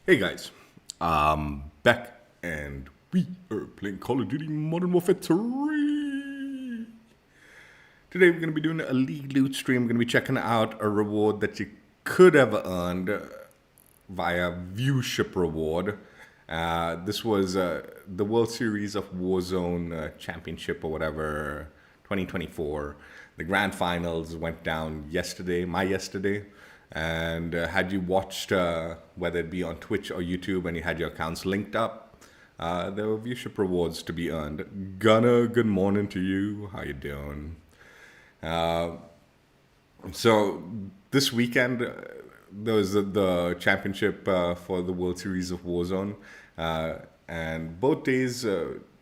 Hey guys, back and we are playing Call of Duty Modern Warfare 3. Today we're going to be doing a league loot stream. We're going to be checking out a reward that you could have earned via viewership reward. This was the World Series of Warzone Championship or whatever, 2024. The grand finals went down yesterday, and had you watched, whether it be on Twitch or YouTube, and you had your accounts linked up, there were viewership rewards to be earned. Gunner, good morning to you. How you doing? So this weekend, there was the championship for the World Series of Warzone, and both days,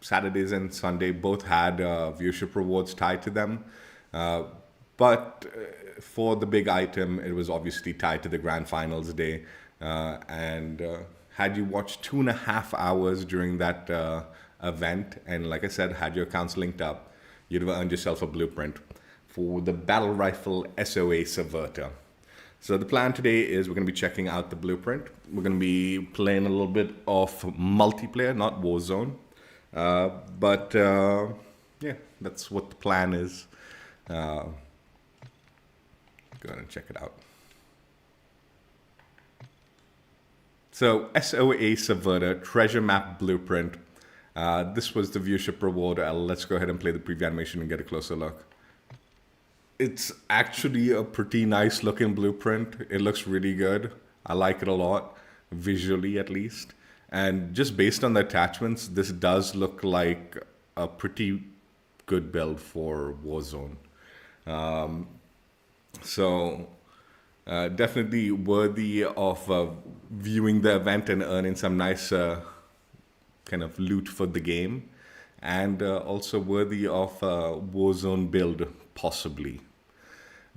Saturdays and Sunday, both had viewership rewards tied to them. But for the big item, it was obviously tied to the grand finals day. And had you watched 2.5 hours during that event, and like I said, had your accounts linked up, you'd have earned yourself a blueprint for the battle rifle SOA Subverter. So the plan today is we're going to be checking out the blueprint. We're going to be playing a little bit of multiplayer, not Warzone. But yeah, that's what the plan is. Go ahead and check it out. So SOA Subverter Treasure Map Blueprint. This was the viewership reward. Let's go ahead and play the preview animation and get a closer look. It's actually a pretty nice looking blueprint. It looks really good. I like it a lot, visually at least. And just based on the attachments, this does look like a pretty good build for Warzone. So definitely worthy of viewing the event and earning some nice kind of loot for the game, and also worthy of Warzone build possibly.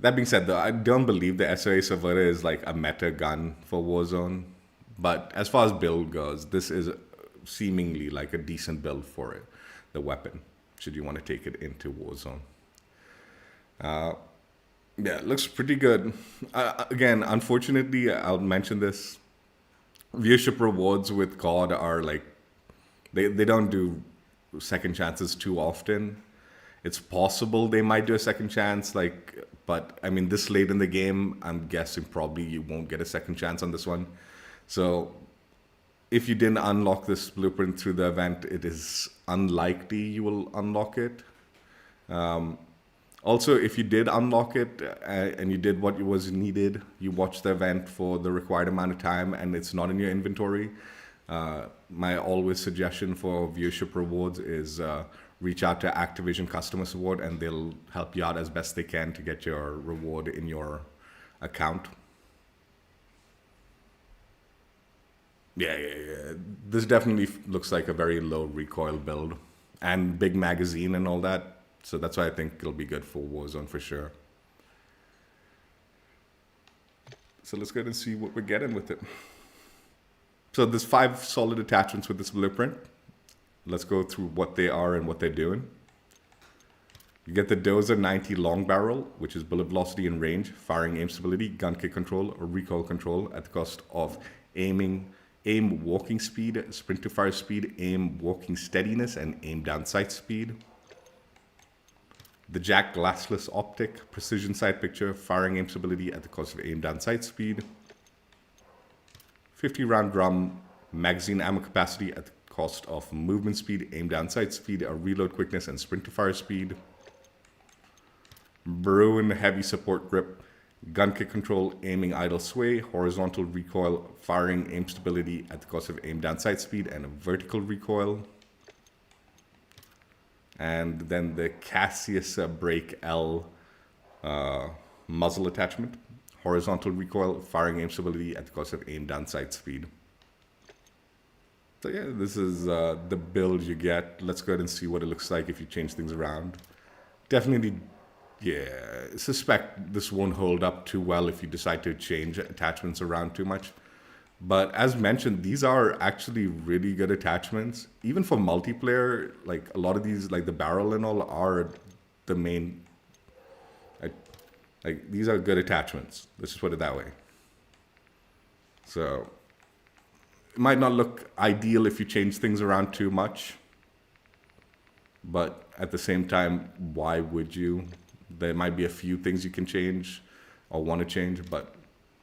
That being said, though, I don't believe the SOA Subverter is like a meta gun for Warzone, but as far as build goes, this is seemingly like a decent build for it, the weapon, should you want to take it into Warzone. Yeah, it looks pretty good. Again, unfortunately, I'll mention this. Viewership rewards with COD are like, they don't do second chances too often. It's possible they might do a second chance, but I mean, this late in the game, I'm guessing probably you won't get a second chance on this one. So if you didn't unlock this blueprint through the event, it is unlikely you will unlock it. Also, if you did unlock it and you did what was needed, you watched the event for the required amount of time and it's not in your inventory, my always suggestion for viewership rewards is reach out to Activision customer support and they'll help you out as best they can to get your reward in your account. Yeah. This definitely looks like a very low recoil build and big magazine and all that. So that's why I think it'll be good for Warzone for sure. So let's go ahead and see what we're getting with it. So there's 5 solid attachments with this blueprint. Let's go through what they are and what they're doing. You get the Dozer 90 long barrel, which is bullet velocity and range, firing aim stability, gun kick control, or recoil control at the cost of aim walking speed, sprint to fire speed, aim walking steadiness, and aim down sight speed. The Jack glassless optic, precision sight picture, firing aim stability at the cost of aim down sight speed. 50 round drum, magazine ammo capacity at the cost of movement speed, aim down sight speed, reload quickness, and sprint to fire speed. Bruin heavy support grip, gun kick control, aiming idle sway, horizontal recoil, firing aim stability at the cost of aim down sight speed, and a vertical recoil. And then the Cassius Break L muzzle attachment, horizontal recoil, firing aim stability at the cost of aim down sight speed. So yeah, this is the build you get. Let's go ahead and see what it looks like if you change things around. Definitely, yeah, suspect this won't hold up too well if you decide to change attachments around too much. But as mentioned, these are actually really good attachments. Even for multiplayer, like a lot of these, like the barrel and all, are the main. Like these are good attachments. Let's just put it that way. So it might not look ideal if you change things around too much. But at the same time, why would you? There might be a few things you can change or want to change, but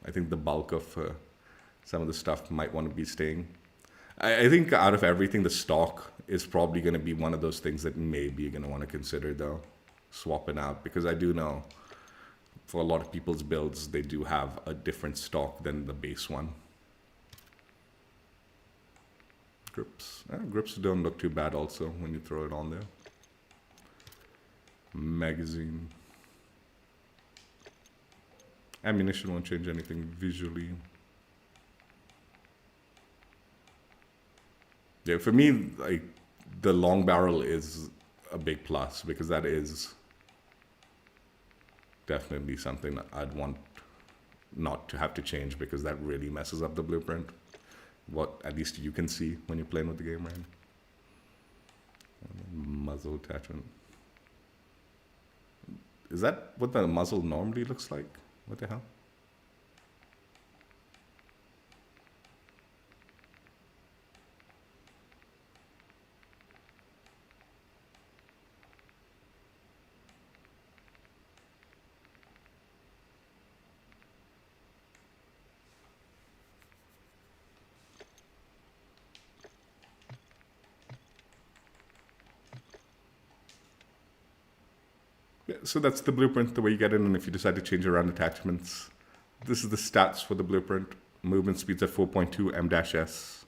I think the bulk of some of the stuff might want to be staying. I think out of everything, the stock is probably going to be one of those things that maybe you're going to want to consider, though, swapping out. Because I do know for a lot of people's builds, they do have a different stock than the base one. Grips. Grips don't look too bad also when you throw it on there. Magazine. Ammunition won't change anything visually. Yeah, for me, like, the long barrel is a big plus because that is definitely something that I'd want not to have to change because that really messes up the blueprint. What at least you can see when you're playing with the game, right? Muzzle attachment. Is that what the muzzle normally looks like? What the hell? Yeah, so that's the blueprint, the way you get in, and if you decide to change around attachments, this is the stats for the blueprint. Movement speeds at 4.2 m-s.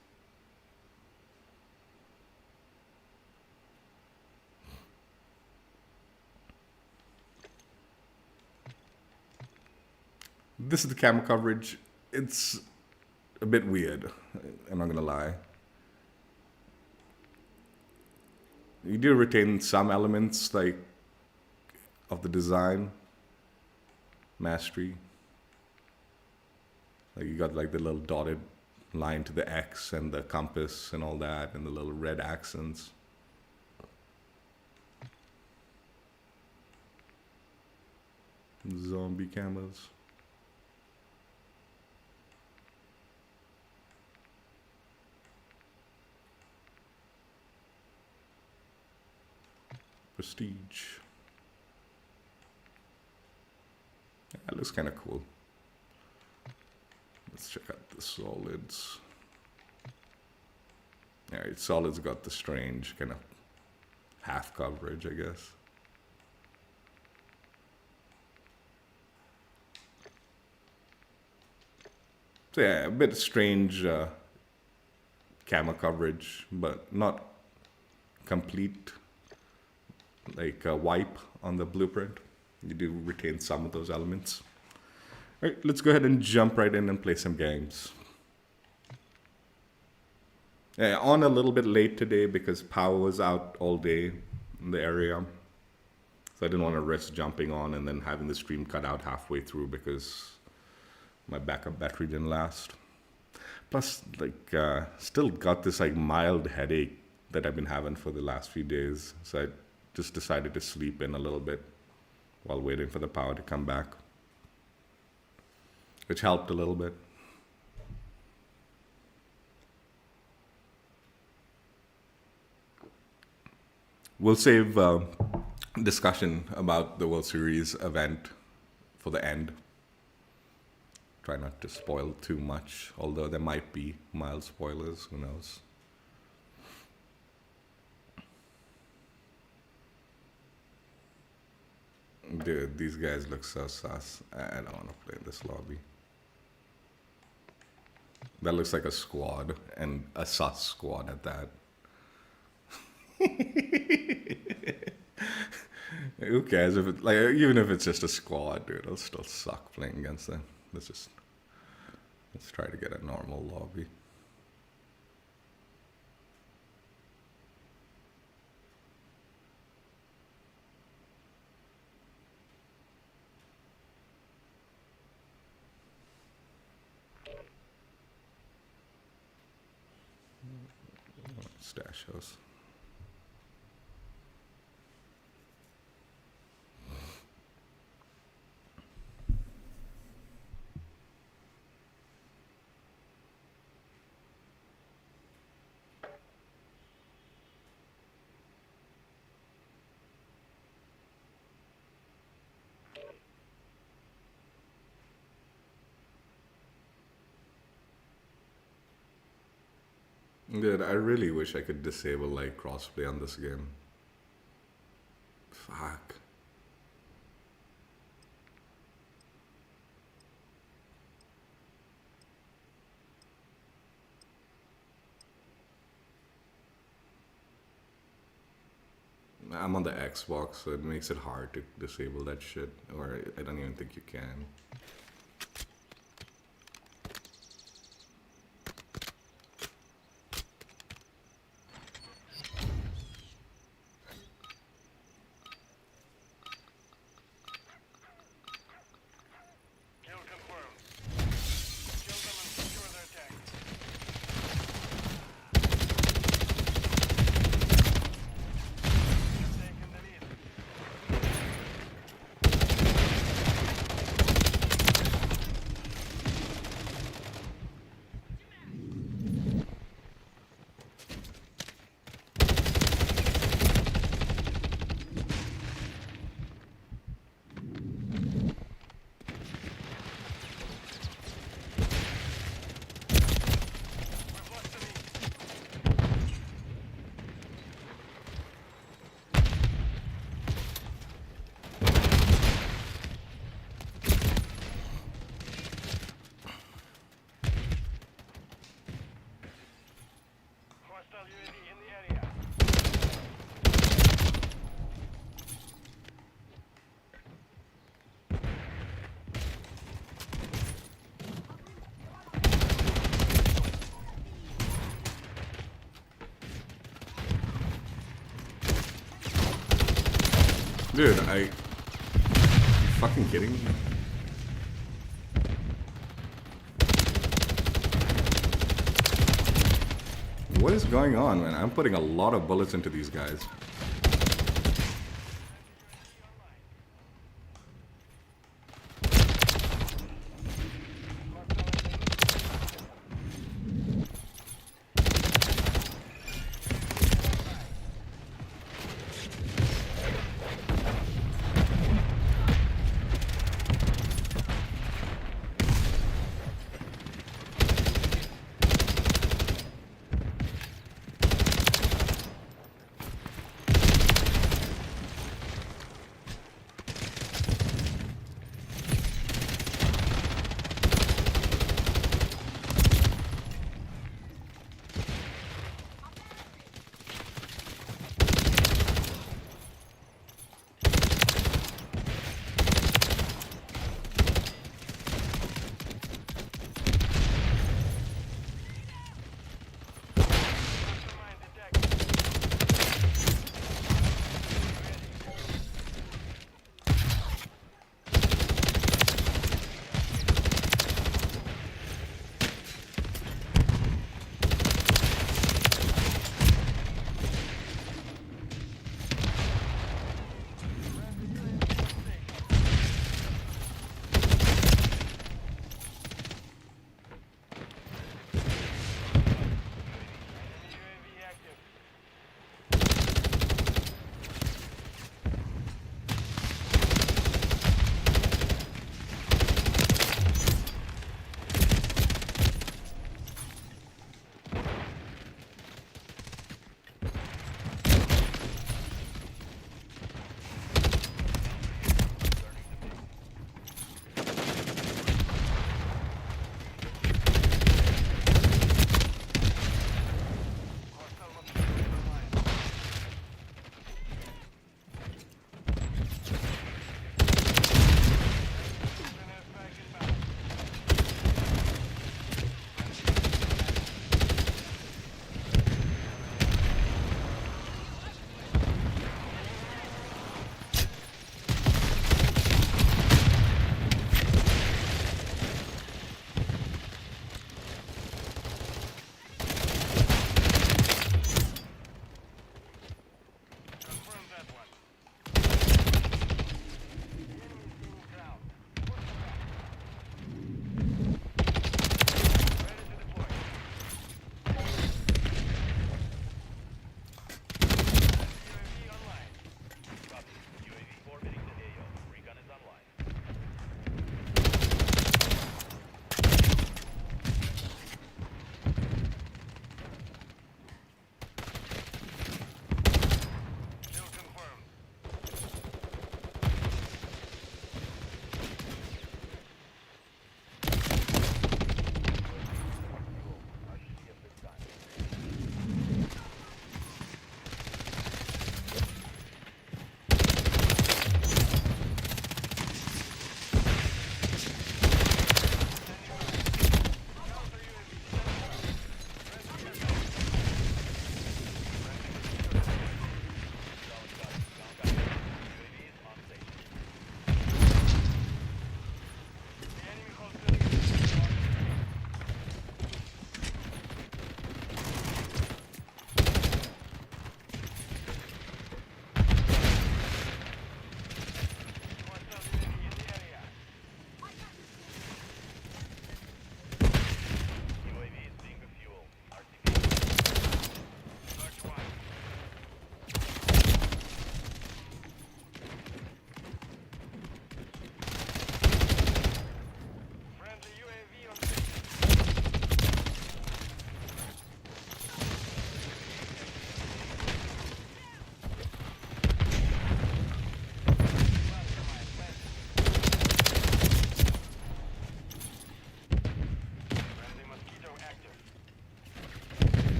This is the camo coverage. It's a bit weird, I'm not gonna lie. You do retain some elements, like, of the design, mastery. Like you got like the little dotted line to the X and the compass and all that, and the little red accents. Zombie camos. Prestige. That looks kind of cool. Let's check out the solids. Alright, solids got the strange kind of half coverage, I guess. So yeah, a bit strange camo coverage, but not complete, like a wipe on the blueprint. You do retain some of those elements. All right, let's go ahead and jump right in and play some games. Yeah, on a little bit late today because power was out all day in the area. So I didn't want to risk jumping on and then having the stream cut out halfway through because my backup battery didn't last. Plus, like, still got this like mild headache that I've been having for the last few days. So I just decided to sleep in a little bit while waiting for the power to come back, which helped a little bit. We'll save discussion about the World Series event for the end. Try not to spoil too much, although there might be mild spoilers, who knows. Dude, these guys look so sus. I don't want to play in this lobby. That looks like a squad, and a sus squad at that. Who cares if it, like, even if it's just a squad, dude, it'll still suck playing against them. Let's try to get a normal lobby. Stash house. Dude, I really wish I could disable like crossplay on this game. Fuck. I'm on the Xbox, so it makes it hard to disable that shit. Or I don't even think you can. Kill confirmed. Kill them and secure their tank. You've taken the lead. We've lost the lead. Hostile UAV in the area. Dude, you fucking kidding me? What is going on, man? I'm putting a lot of bullets into these guys.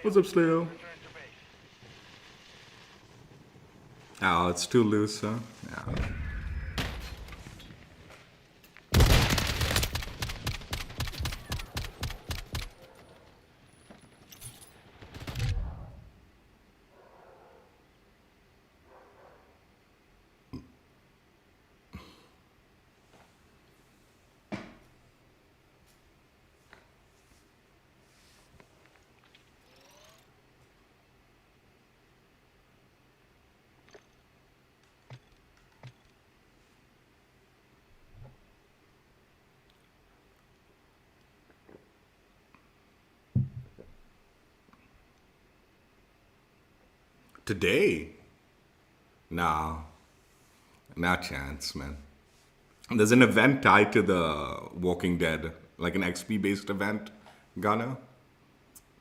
What's up, Slayo? Return to base. Oh, it's too loose, huh? Yeah. Today? Nah, not chance, man. There's an event tied to the Walking Dead, like an XP based event, Gunner.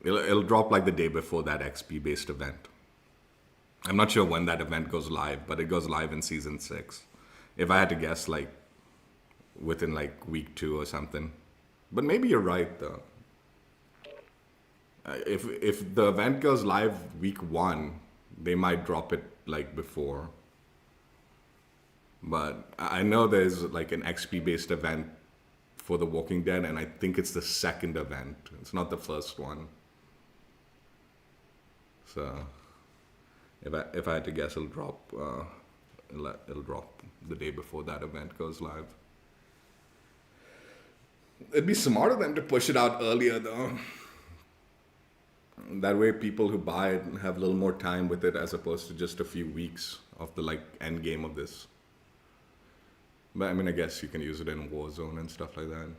It'll drop like the day before that XP based event. I'm not sure when that event goes live, but it goes live in season 6. If I had to guess, like within like week 2 or something. But maybe you're right though. If the event goes live week 1, they might drop it like before. But I know there's like an XP based event for The Walking Dead, and I think it's the second event. It's not the first one. So if I had to guess, it'll drop the day before that event goes live. It'd be smart of them to push it out earlier though. That way people who buy it have a little more time with it as opposed to just a few weeks of the like end game of this. But I mean, I guess you can use it in Warzone and stuff like that.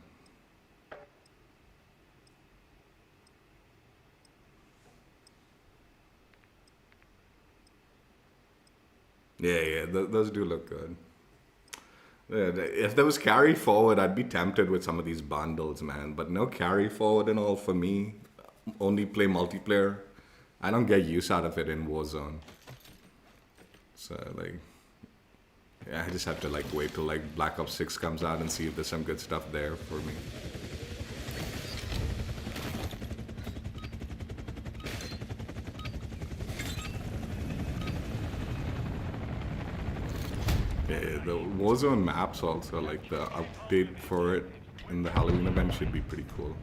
Yeah, those do look good. Yeah, if there was carry forward, I'd be tempted with some of these bundles, man. But no carry forward and all for me. Only play multiplayer. I don't get use out of it in Warzone. So like, yeah, I just have to like wait till like Black Ops 6 comes out and see if there's some good stuff there for me. Yeah, the Warzone maps also, like the update for it in the Halloween event should be pretty cool.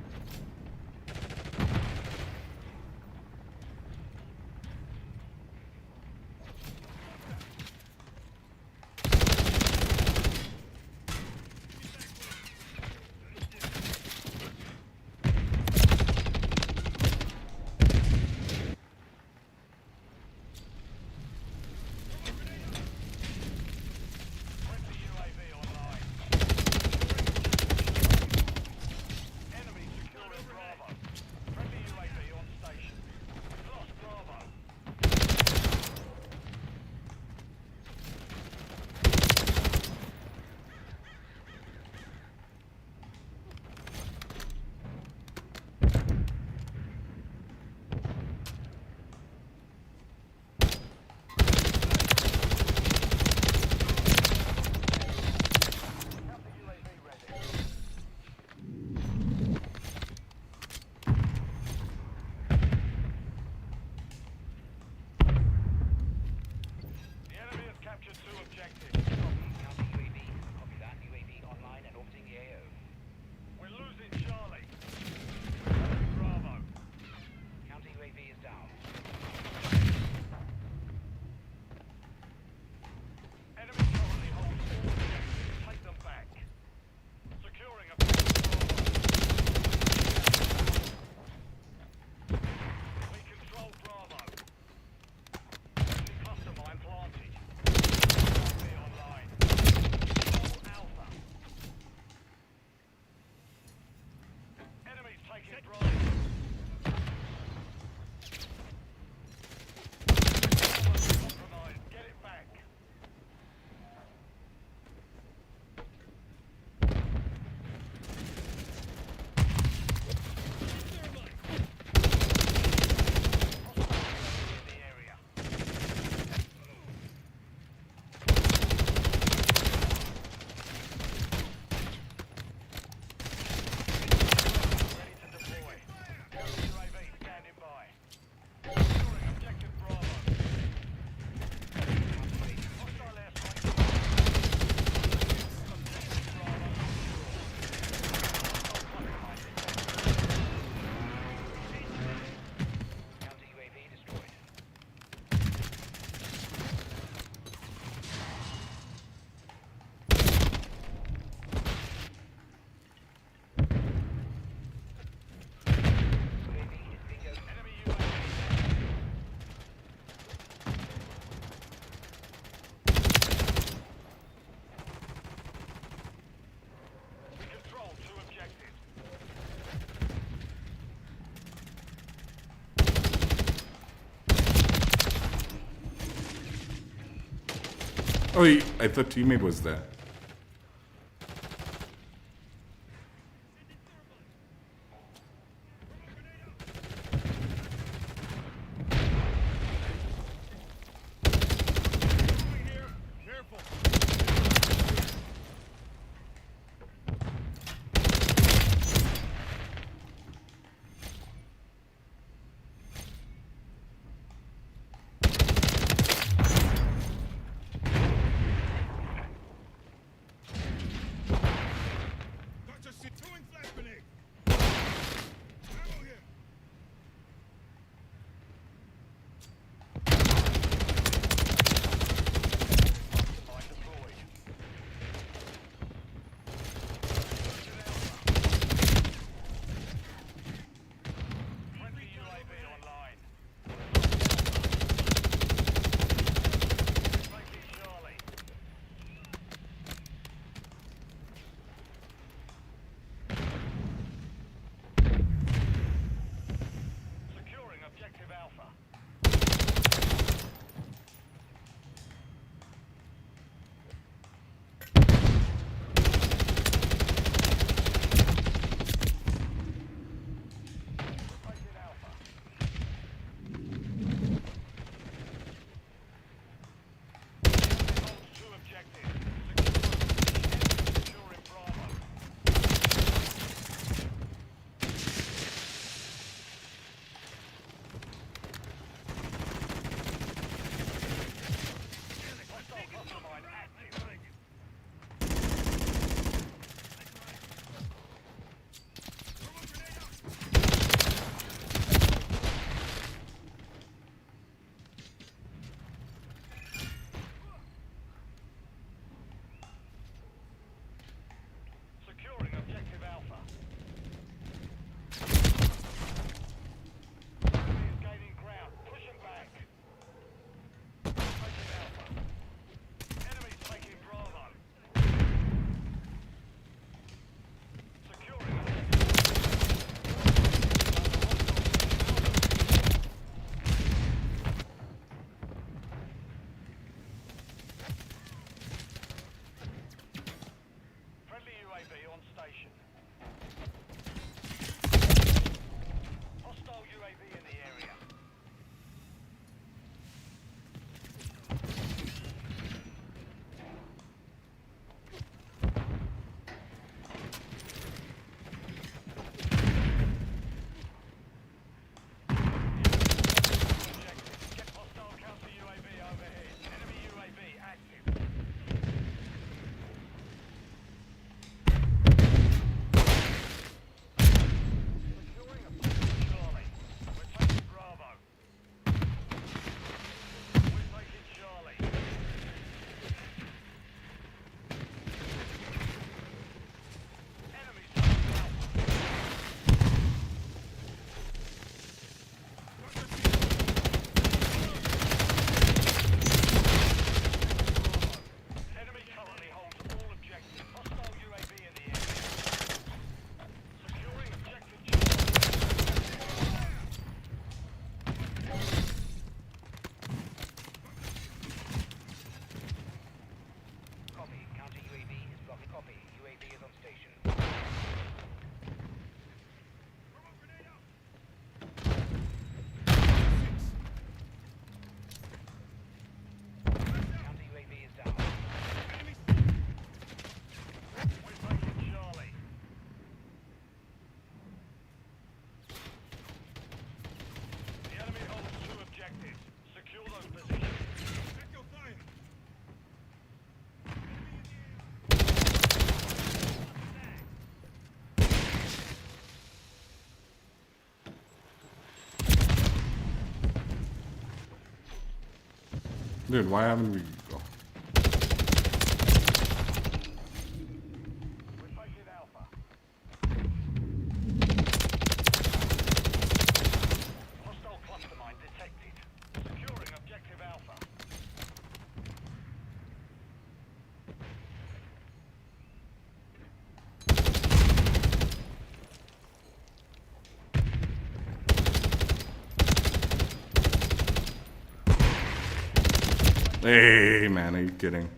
Friendly UAV online. Enemy securing Oh, I thought teammate was there. Dude, why haven't we... Oh. Hey, man, are you kidding?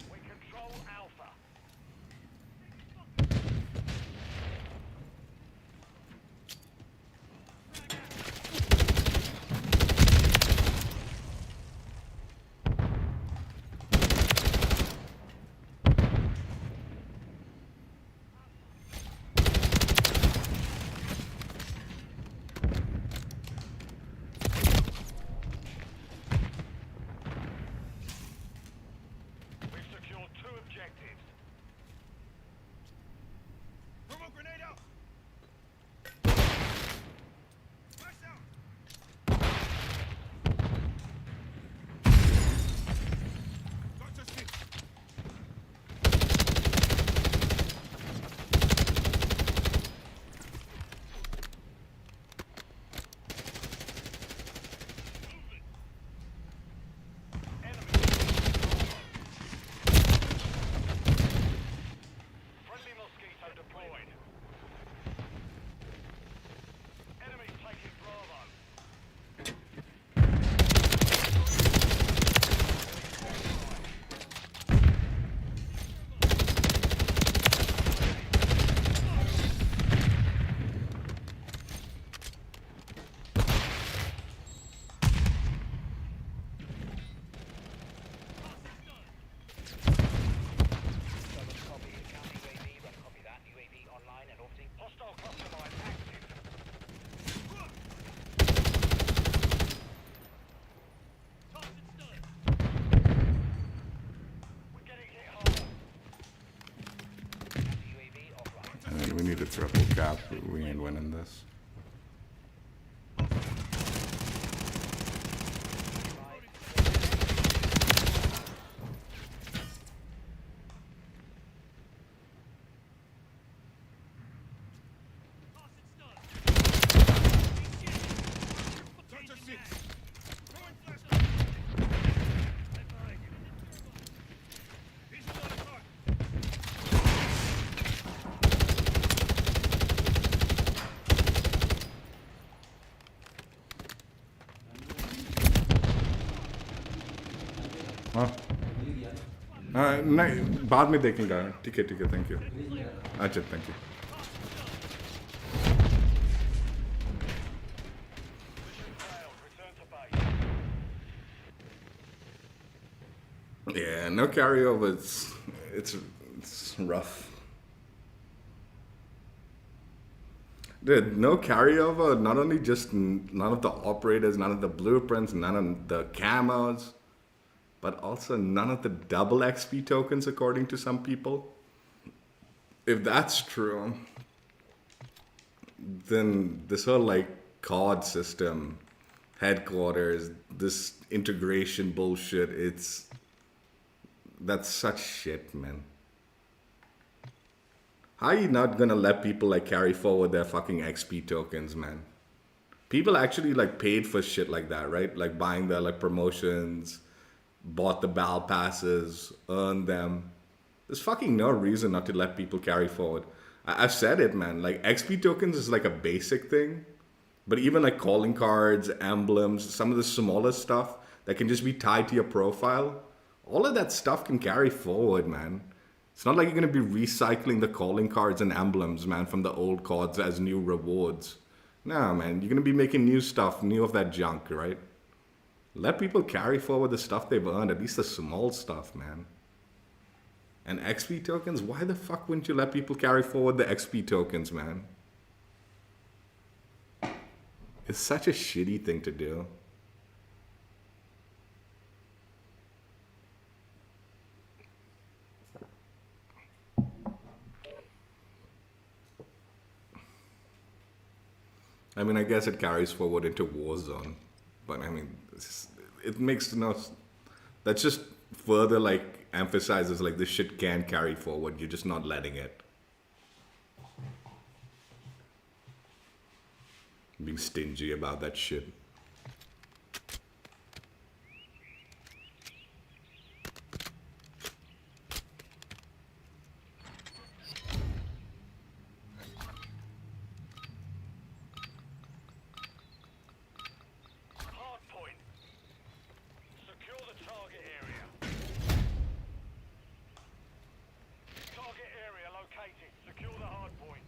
Yeah, we ain't winning this. हाँ नहीं बाद में देखेंगे ठीक है thank you अच्छा thank you Failed. Return to base. Yeah, no carryover. It's rough. Dude, no carryover. Not only just none of the operators, none of the blueprints, none of the camos, but also none of the double XP tokens, according to some people. If that's true, then this whole like COD system, headquarters, this integration bullshit, that's such shit, man. How are you not gonna let people like carry forward their fucking XP tokens, man? People actually like paid for shit like that, right? Like buying their like promotions, bought the battle passes, earned them. There's fucking no reason not to let people carry forward. I've said it, man. Like XP tokens is like a basic thing, but even like calling cards, emblems, some of the smaller stuff that can just be tied to your profile, all of that stuff can carry forward, man. It's not like you're going to be recycling the calling cards and emblems, man, from the old cards as new rewards. No, man, you're going to be making new stuff, new of that junk, right? Let people carry forward the stuff they've earned, at least the small stuff, man. And XP tokens, why the fuck wouldn't you let people carry forward the XP tokens, man? It's such a shitty thing to do. I mean, I guess it carries forward into Warzone, but I mean, it makes no. That's just further like emphasizes like this shit can carry forward. You're just not letting it. Being stingy about that shit. Hard point. Secure the target area. Target area located. Secure the hard point.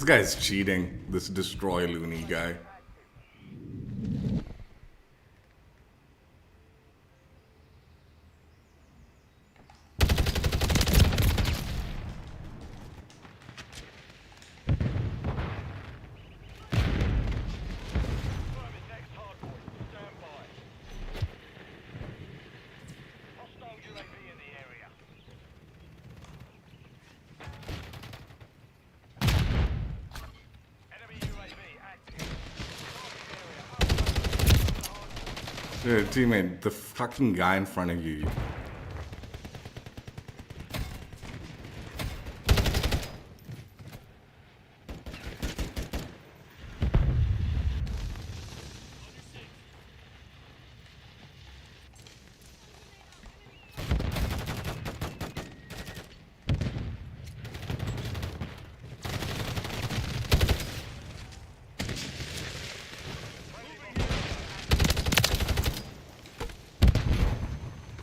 guy's cheating. This destroy loony guy. Confirming next hardpoint. Stand by. Hostile UAV in the area. Enemy UAV active. Target area. Teammate, the fucking guy in front of you.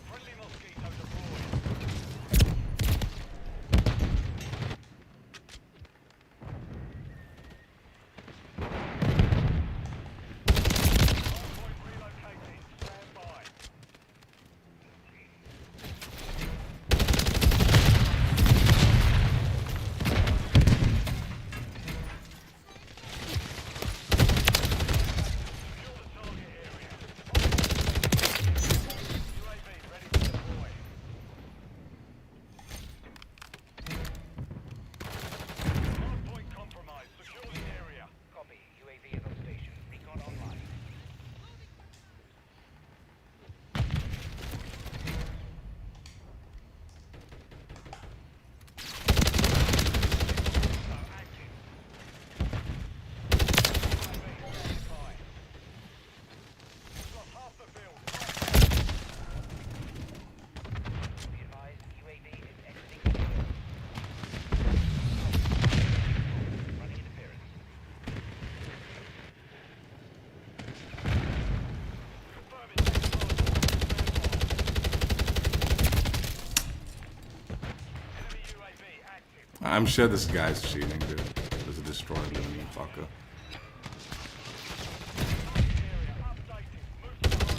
Friendly mosquito deployed. Hardpoint relocating. Stand by. Secure the target area. UAV ready to deploy. Hardpoint compromised. Secure the area. Copy. UAV is on station. Recon online. Active. UAV standby. Lost half the field. Be advised, UAV is exiting the field. Running interference. Confirming next hardpoint. Enemy UAV active. I'm sure this guy's cheating, dude. There's a destroy loony fucker. Target area updated. Move to target.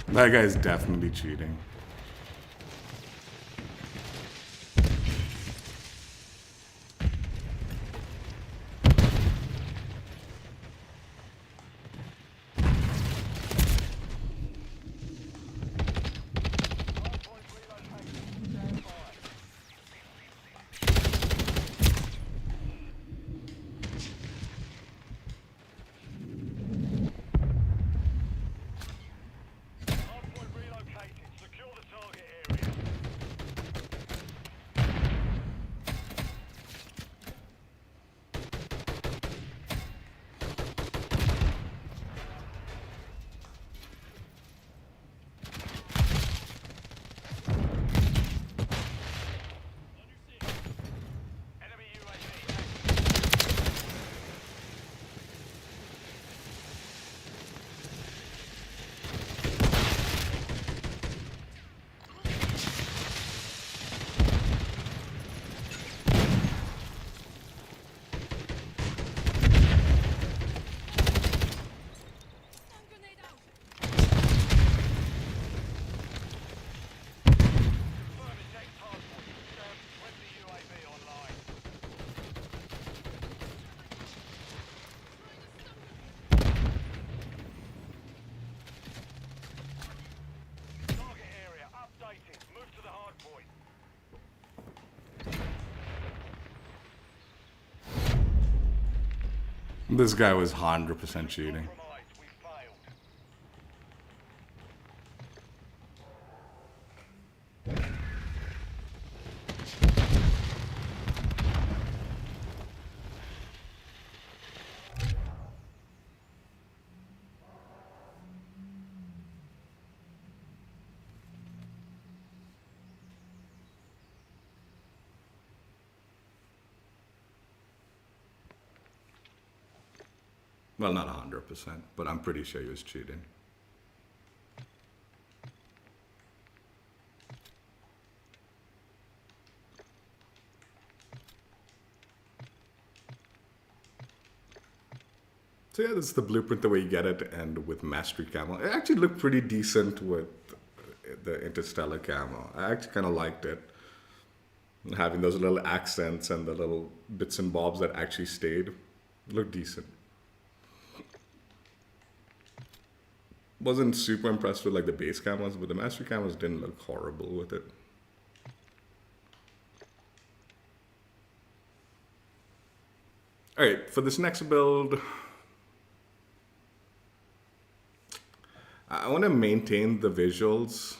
That guy's definitely cheating. Hardpoint relocated. Secure the target area. Enemy UAV active. Confirm eject hardpoint. Down to 20 UAV online. Target area updated. Move to the hardpoint. This guy was 100% cheating. Compromised. We failed. Well, not 100%, but I'm pretty sure he was cheating. So yeah, this is the blueprint the way you get it, and with Mastery Camo. It actually looked pretty decent with the Interstellar Camo. I actually kind of liked it. Having those little accents and the little bits and bobs that actually stayed. Looked decent. Wasn't super impressed with like the base camos, but the Mastery Camos didn't look horrible with it. Alright, for this next build, I want to maintain the visuals,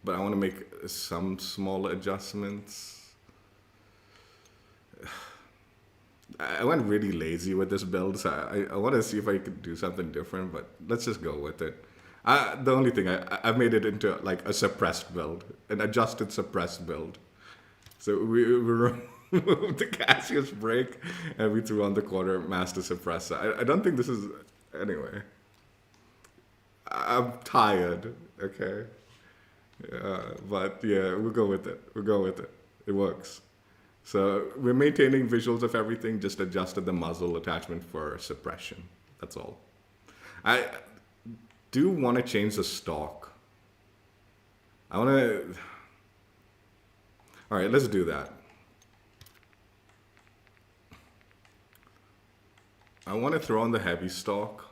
but I want to make some small adjustments. I went really lazy with this build, so I want to see if I could do something different, but let's just go with it. The only thing, I've made it into like a suppressed build, an adjusted suppressed build. So we removed the gaseous brake and we threw on the quartermaster suppressor. I don't think this is, anyway. I'm tired, okay? But yeah, we'll go with it. We'll go with it. It works. So we're maintaining visuals of everything, just adjusted the muzzle attachment for suppression. That's all. I do want to change the stock. I want to... All right, let's do that. I want to throw on the heavy stock,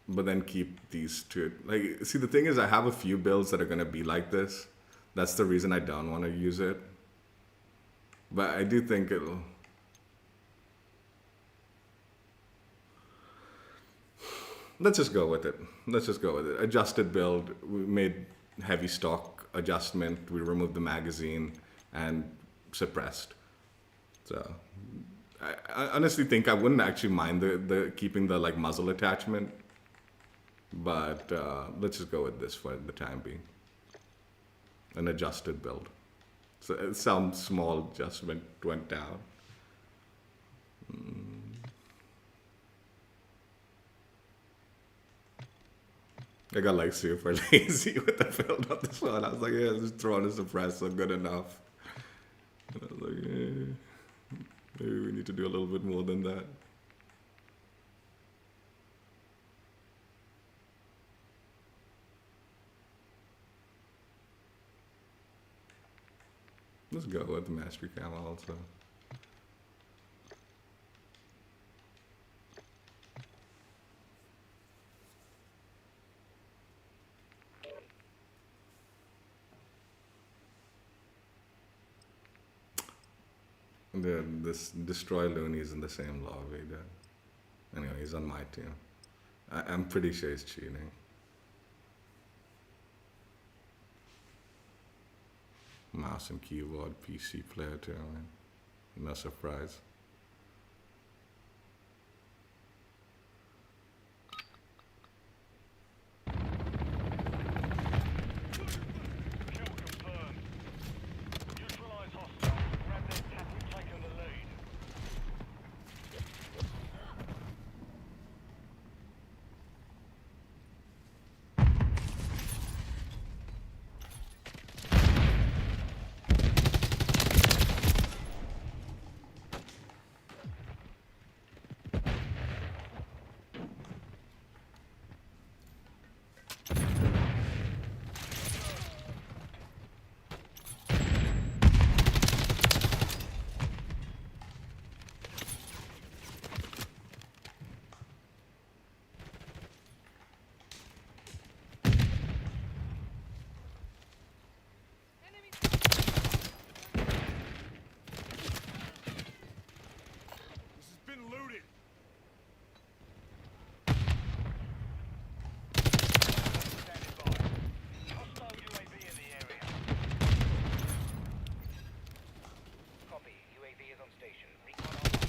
but then keep these two. Like, see, the thing is, I have a few builds that are going to be like this. That's the reason I don't want to use it. But I do think it'll... Let's just go with it. Let's just go with it. Adjusted build. We made heavy stock adjustment. We removed the magazine and suppressed. So I honestly think I wouldn't actually mind the keeping the like muzzle attachment. But let's just go with this for the time being. An adjusted build. So some small adjustment went down. I got like super lazy with the build on this one. I was like, yeah, just throw on a suppressor, good enough. And I was like, yeah, maybe we need to do a little bit more than that. Let's go with the mastery camo also. This destroy loony is in the same lobby. Anyway, he's on my team. I'm pretty sure he's cheating. Mouse and keyboard, PC player too, man. No surprise. Kill confirmed. Neutralize hostiles. Grab their tap and take on the lead. This has been looted. Standing by. Hostile UAV in the area. Copy. UAV is on station. Recon online.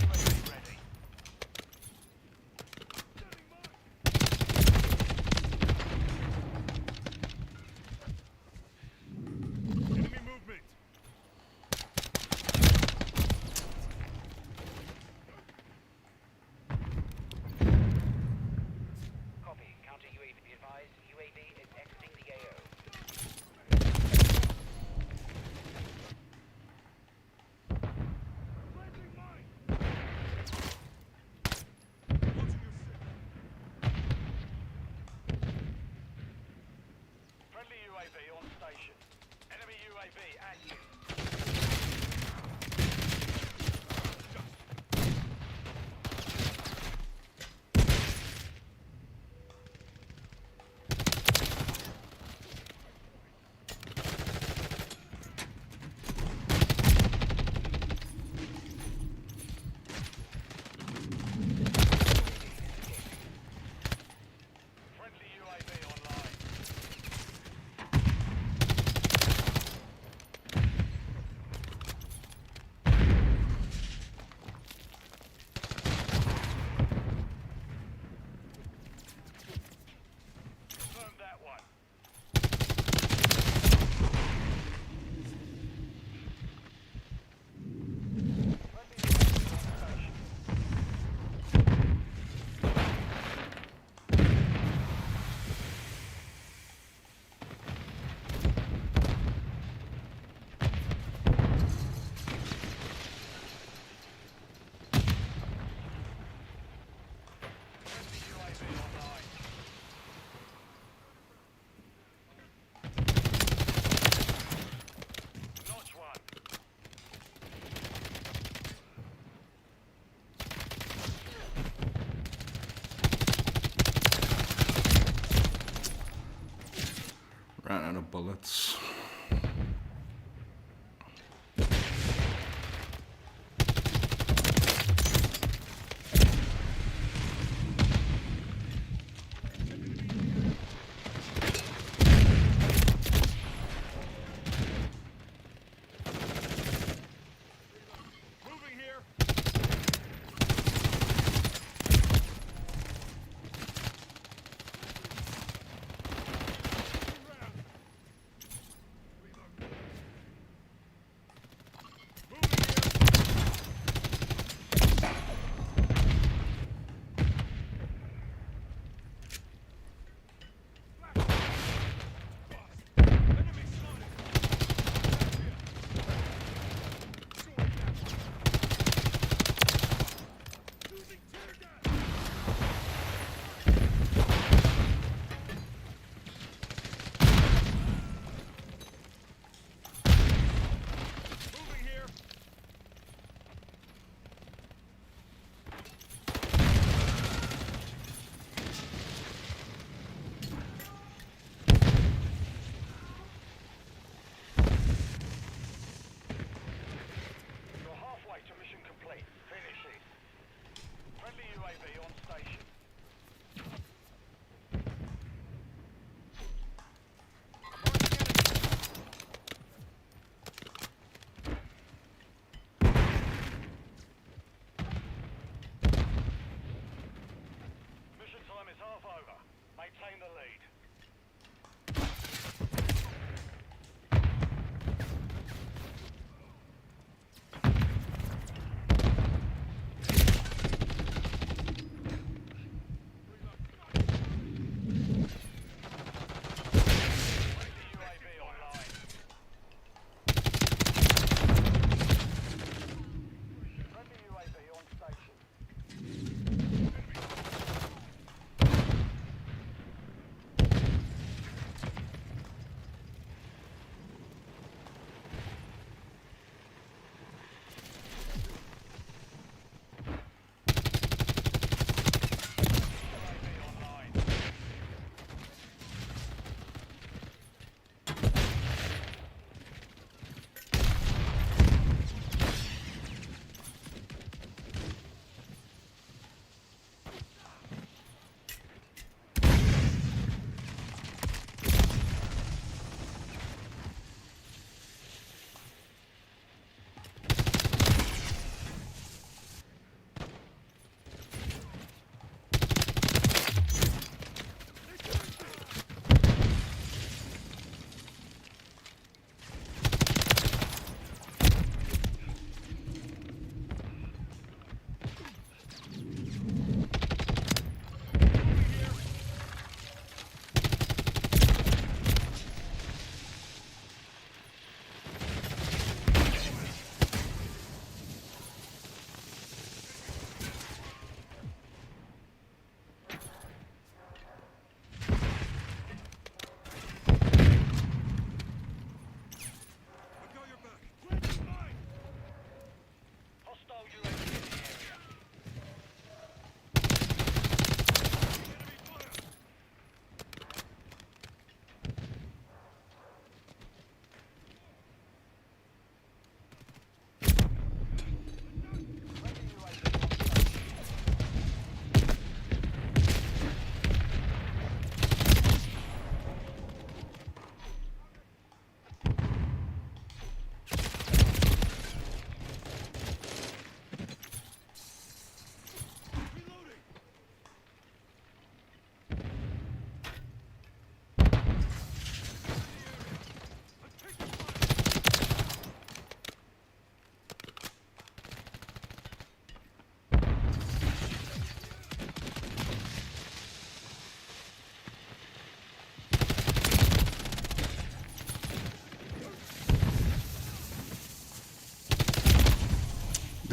UAV ready. Enemy movement. Copy. Counter UAV advised. UAV is exiting the AO. Planting mine. Friendly UAV on station. Enemy UAV active. Friendly UAV online. Confirm that one. Friendly UAV on station. Friendly UAV online. Notch one. Ran out of bullets. Moving here.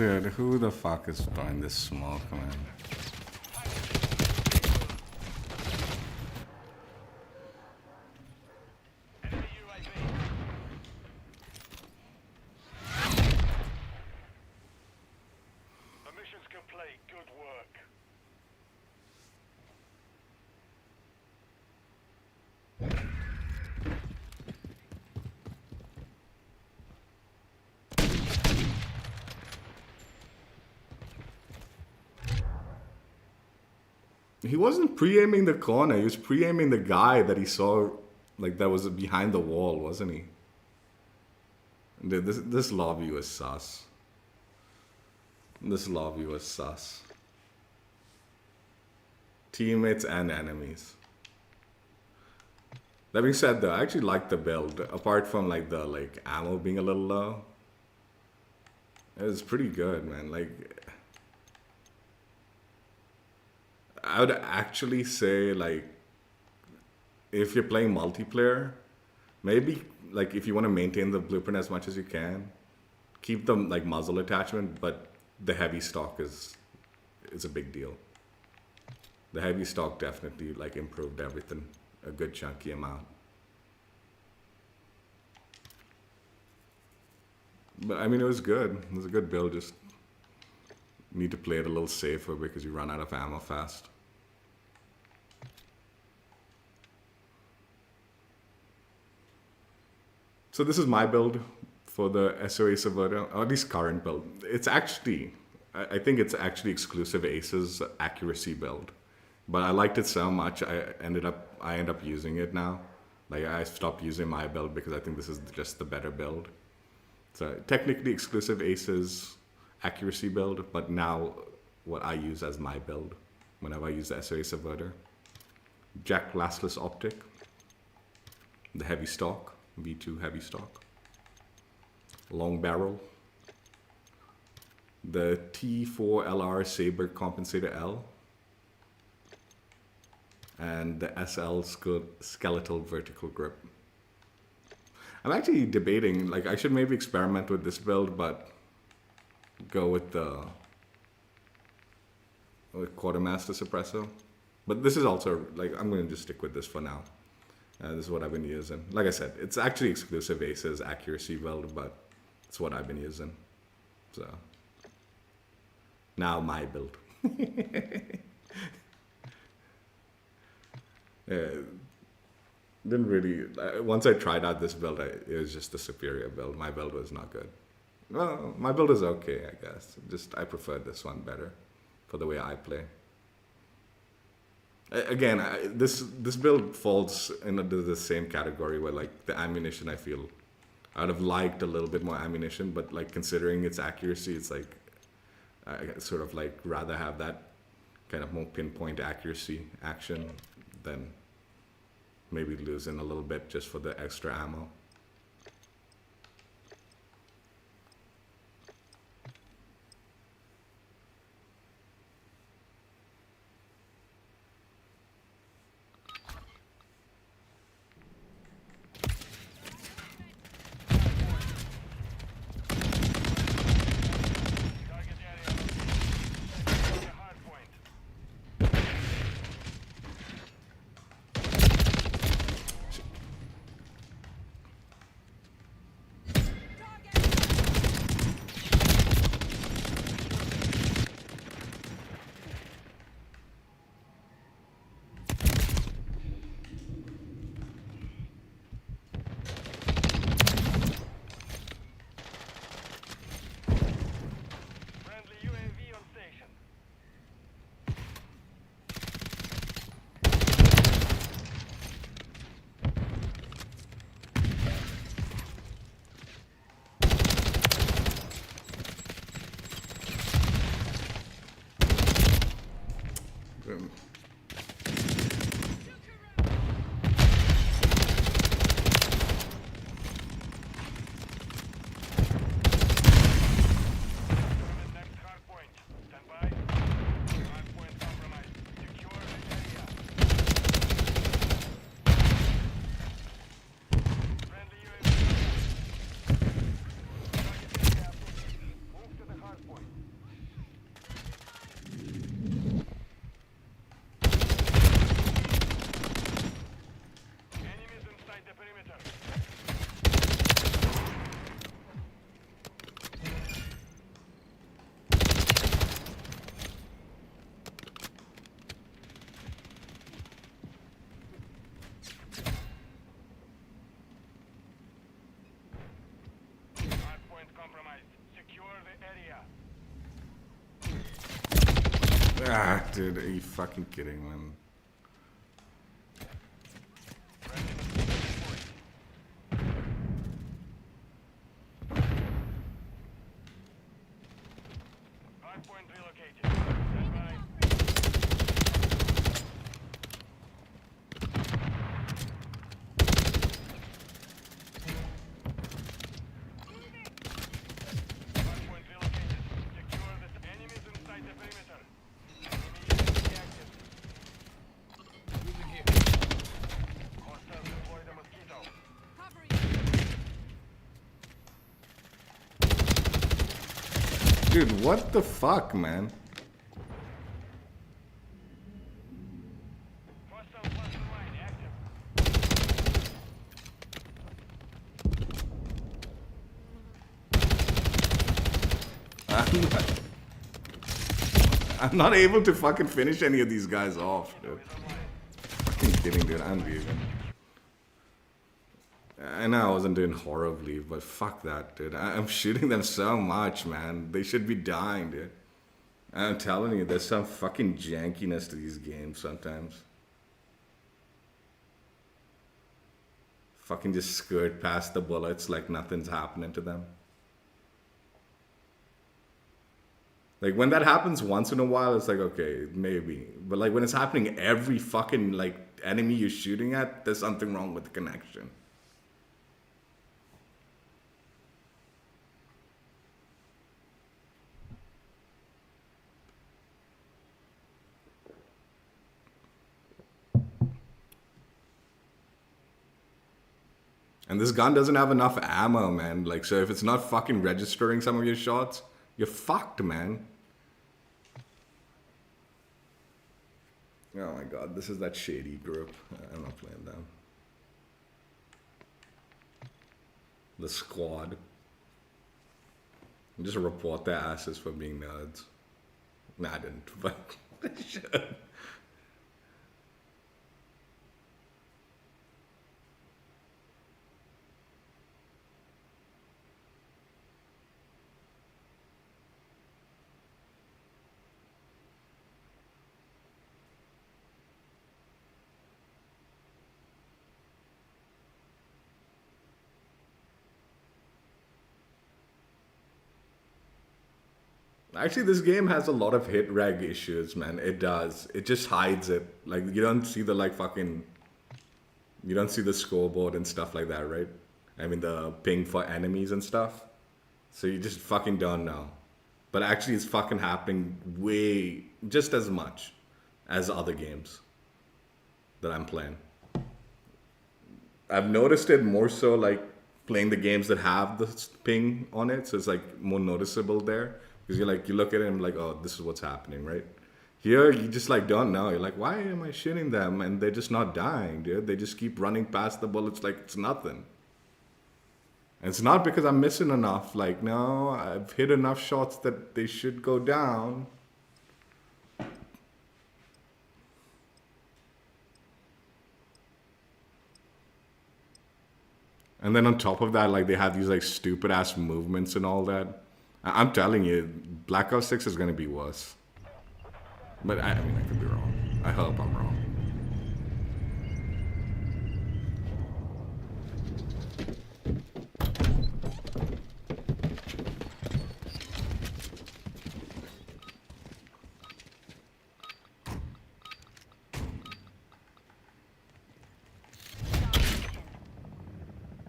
Dude, who the fuck is throwing this smoke, man? Enemy UAV. The mission's complete. Good work. He wasn't pre-aiming the corner. He was pre-aiming the guy that he saw, like, that was behind the wall, wasn't he? Dude, this lobby was sus. This lobby was sus. Teammates and enemies. That being said, though, I actually like the build. Apart from like the ammo being a little low, it was pretty good, man. Like, I would actually say, like, if you're playing multiplayer, maybe like if you want to maintain the blueprint as much as you can, keep the like muzzle attachment, but the heavy stock is a big deal. The heavy stock definitely like improved everything a good chunky amount. But I mean, it was good. It was a good build. Just need to play it a little safer because you run out of ammo fast. So this is my build for the SOA Subverter, or at least current build. It's actually, I think it's actually exclusive Ace's accuracy build. But I liked it so much, I end up using it now. Like, I stopped using my build because I think this is just the better build. So technically exclusive Ace's accuracy build, but now what I use as my build whenever I use the SOA Subverter. Jack Glassless Optic, the heavy stock, V2 heavy stock, long barrel, the T4LR Saber Compensator L, and the SL Skeletal Vertical Grip. I'm actually debating, like, I should maybe experiment with this build, but go with the Quartermaster Suppressor. But this is also, like, I'm going to just stick with this for now. This is what I've been using. Like I said, it's actually exclusive Ace's accuracy build, but it's what I've been using. So, now my build. Didn't really, once I tried out this build, it was just the superior build. My build was not good. Well, my build is okay, I guess. Just, I prefer this one better for the way I play. Again, this build falls into the same category where, like, the ammunition, I feel I would have liked a little bit more ammunition, but like considering its accuracy, it's like I sort of like rather have that kind of more pinpoint accuracy action than maybe losing a little bit just for the extra ammo. Ah, dude, are you fucking kidding, man? Hardpoint relocated. Stand by. Hardpoint relocated. Secure the enemies inside the perimeter. Enemy active. Moving here. Hostiles deploy the mosquito. Dude, what the fuck, man? Hostile cluster mine active. I'm not able to fucking finish any of these guys off, dude. Fucking kidding, dude. I'm leaving. I know I wasn't doing horribly, but fuck that, dude. I'm shooting them so much, man. They should be dying, dude. I'm telling you, there's some fucking jankiness to these games sometimes. Fucking just skirt past the bullets like nothing's happening to them. Like when that happens once in a while, it's like, okay, maybe. But like when it's happening every fucking like enemy you're shooting at, there's something wrong with the connection. And this gun doesn't have enough ammo, man. Like, so if it's not fucking registering some of your shots, you're fucked, man. Oh my god, this is that shady group. I'm not playing them. The squad. Just report their asses for being nerds. Nah, I didn't, but I should. Actually, this game has a lot of hit reg issues, man. It does. It just hides it. Like, you don't see the, like, fucking... You don't see the scoreboard and stuff like that, right? I mean, the ping for enemies and stuff. So you just fucking don't know. But actually, it's fucking happening way... Just as much as other games that I'm playing. I've noticed it more so, like, playing the games that have the ping on it. So it's, like, more noticeable there. Because you're like, you look at it and like, oh, this is what's happening, right? Here, you just like don't know. You're like, why am I shooting them? And they're just not dying, dude. They just keep running past the bullets like it's nothing. And it's not because I'm missing enough. Like, no, I've hit enough shots that they should go down. And then on top of that, like they have these like stupid ass movements and all that. I'm telling you, Black Ops 6 is going to be worse. But I mean, I could be wrong. I hope I'm wrong.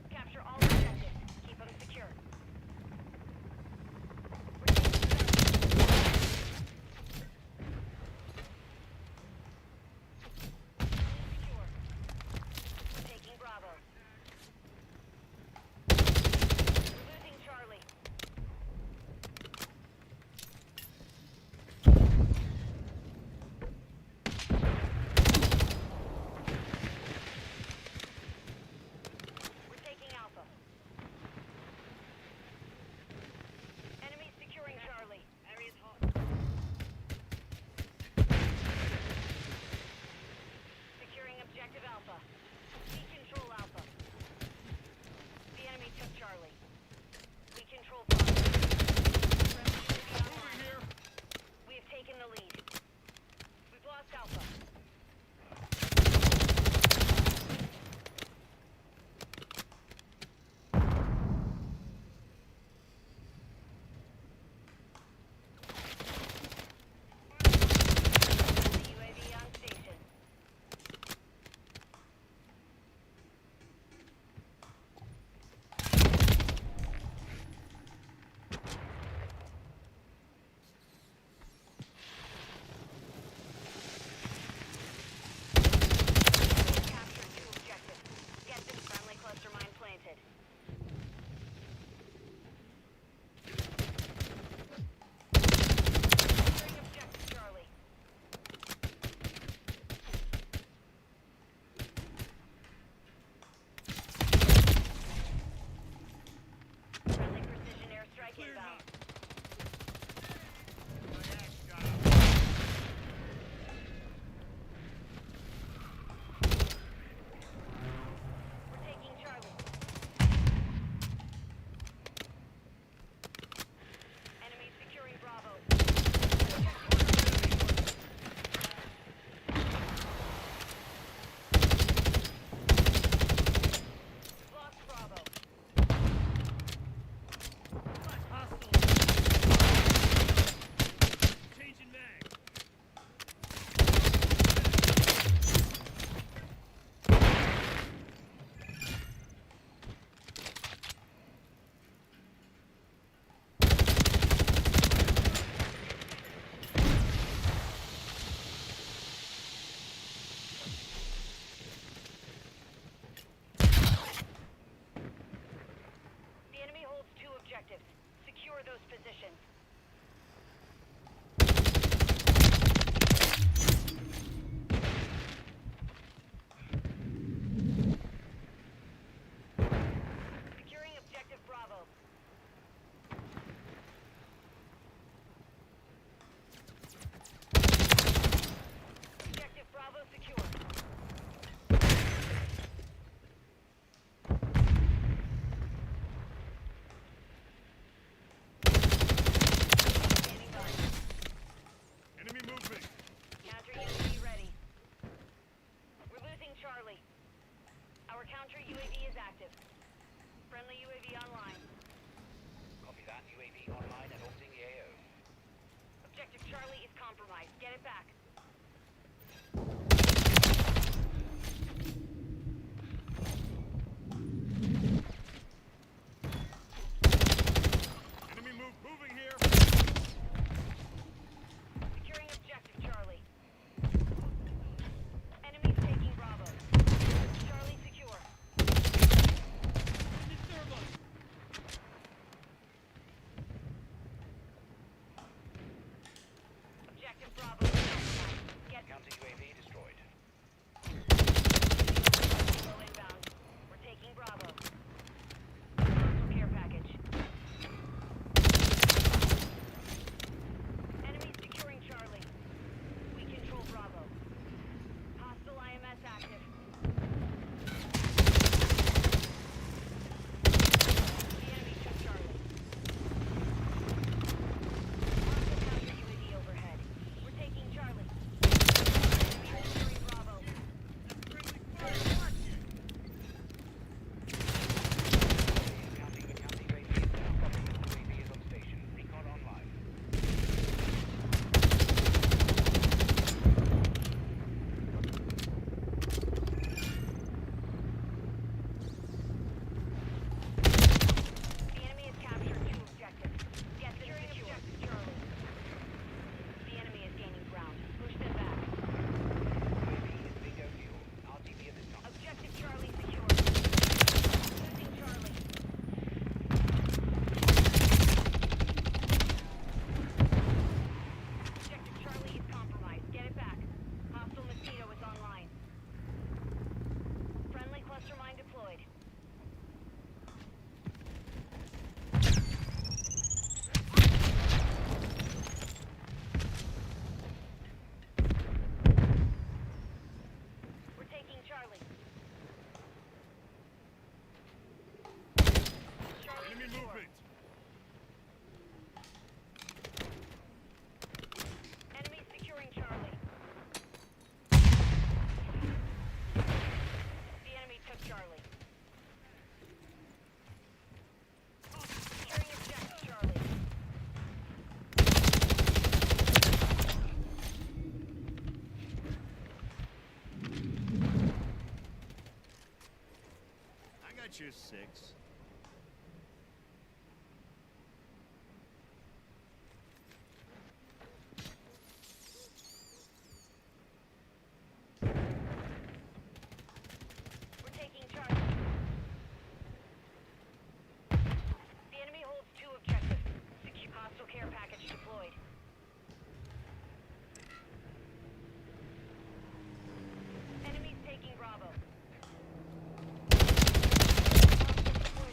Capture all objectives. Keep them secure. those positions. Securing objective Bravo. Objective Bravo secure. Standing by. Enemy movement. Counter UAV ready. We're losing Charlie. Our counter UAV is active. Friendly UAV online. Copy that. UAV online and orbiting the AO. Objective Charlie is compromised. Get it back. Enemy moving here. Securing objective Charlie. Enemies taking Bravo. Charlie secure. Objective Bravo. Get Counter UAV destroyed. Bravo inbound. We're taking Bravo. Hostile care package. Enemies securing Charlie. We control Bravo. Hostile IMS active. The enemy took Charlie. Hostile counter UAV overhead. We're taking Charlie. Enemy securing Bravo. Counter UAV is now. Copy. UAV is on station. Recon online. The enemy has captured two objectives. Get them secure. Objective Charlie. The enemy is gaining ground. Push them back. UAV is bingo fuel. RTB at this time. Objective Charlie secure. Losing Charlie. Objective Charlie is compromised. Get it back. Hostile mosquito is online. Friendly cluster mine deployed. We're taking Charlie. Charlie Enemy secure. movement. Enemy securing Charlie. The enemy took Charlie. Securing objective Charlie. I got you 6. We're taking Charlie. The enemy holds two objectives. Secure hostile care package deployed. Enemies taking Bravo. Hostile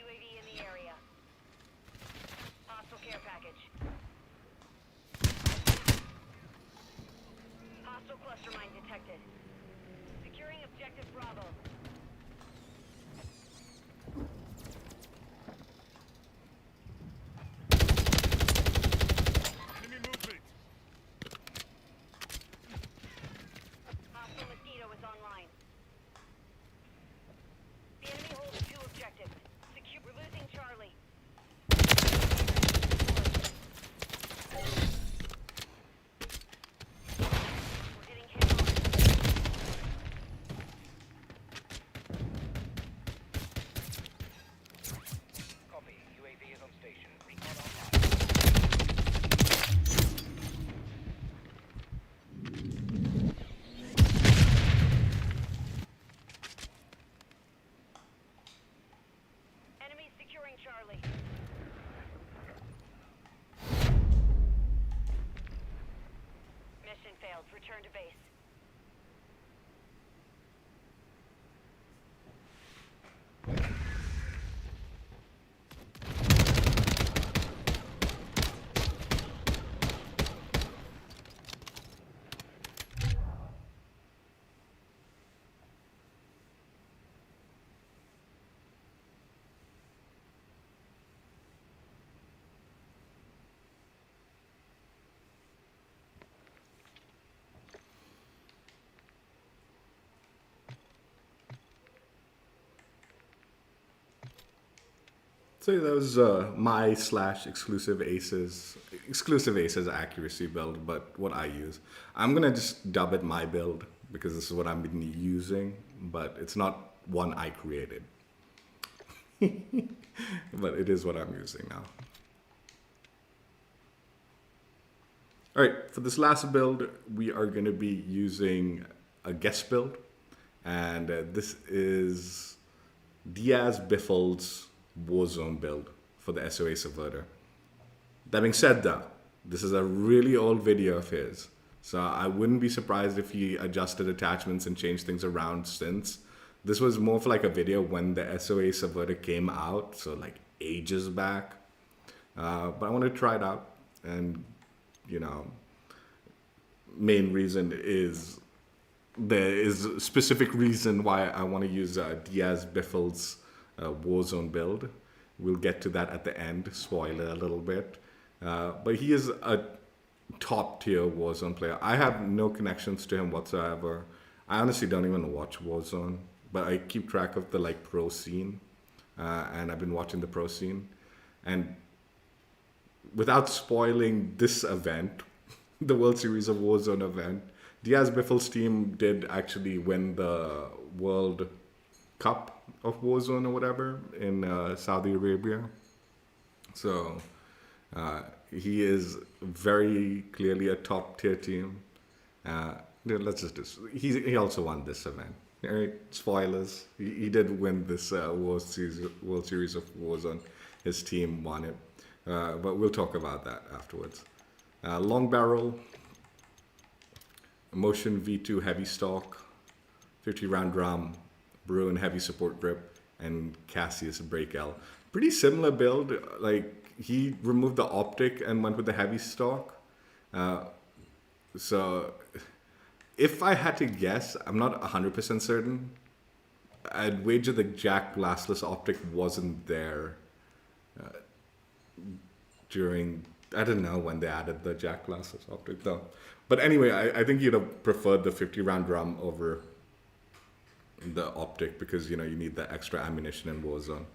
UAV in the area. Hostile care package. Hostile cluster mine detected. Securing objective Bravo. Enemy movement. Hostile Mosquito is online. The enemy holds 2 objectives. We're losing Charlie. We're getting hit hard. Copy. UAV is on station. Recon online. Enemy securing Charlie. Mission failed. Return to base. So that was my / exclusive aces accuracy build, but what I use. I'm gonna just dub it my build because this is what I've been using, but it's not one I created. But it is what I'm using now. All right, for this last build, we are gonna be using a guest build, and this is DiazBiffle's Warzone build for the SOA Subverter. That being said though, this is a really old video of his, so I wouldn't be surprised if he adjusted attachments and changed things around since. This was more for like a video when the SOA Subverter came out, so like ages back. But I want to try it out, and you know, main reason is there is a specific reason why I want to use DiazBiffle's Warzone build. We'll get to that at the end, spoiler a little bit. But he is a top tier Warzone player. I have no connections to him whatsoever. I honestly don't even watch Warzone, but I keep track of the like pro scene, and I've been watching the pro scene. And without spoiling this event, the World Series of Warzone event, DiazBiffle's team did actually win the World Cup of Warzone or whatever in Saudi Arabia. So he is very clearly a top tier team. Let's just he also won this event. All right, spoilers. He did win this World Series of Warzone. His team won it, but we'll talk about that afterwards. Long barrel, Motion V2 heavy stock, 50 round drum, Bruin heavy support grip, and Cassius brake L. Pretty similar build. Like he removed the optic and went with the heavy stock. So if I had to guess, I'm not 100% certain. I'd wager the Jack Blastless optic wasn't there during, I don't know when they added the Jack Blastless optic though. But anyway, I think you'd have preferred the 50 round drum over the optic because you know you need the extra ammunition in Warzone.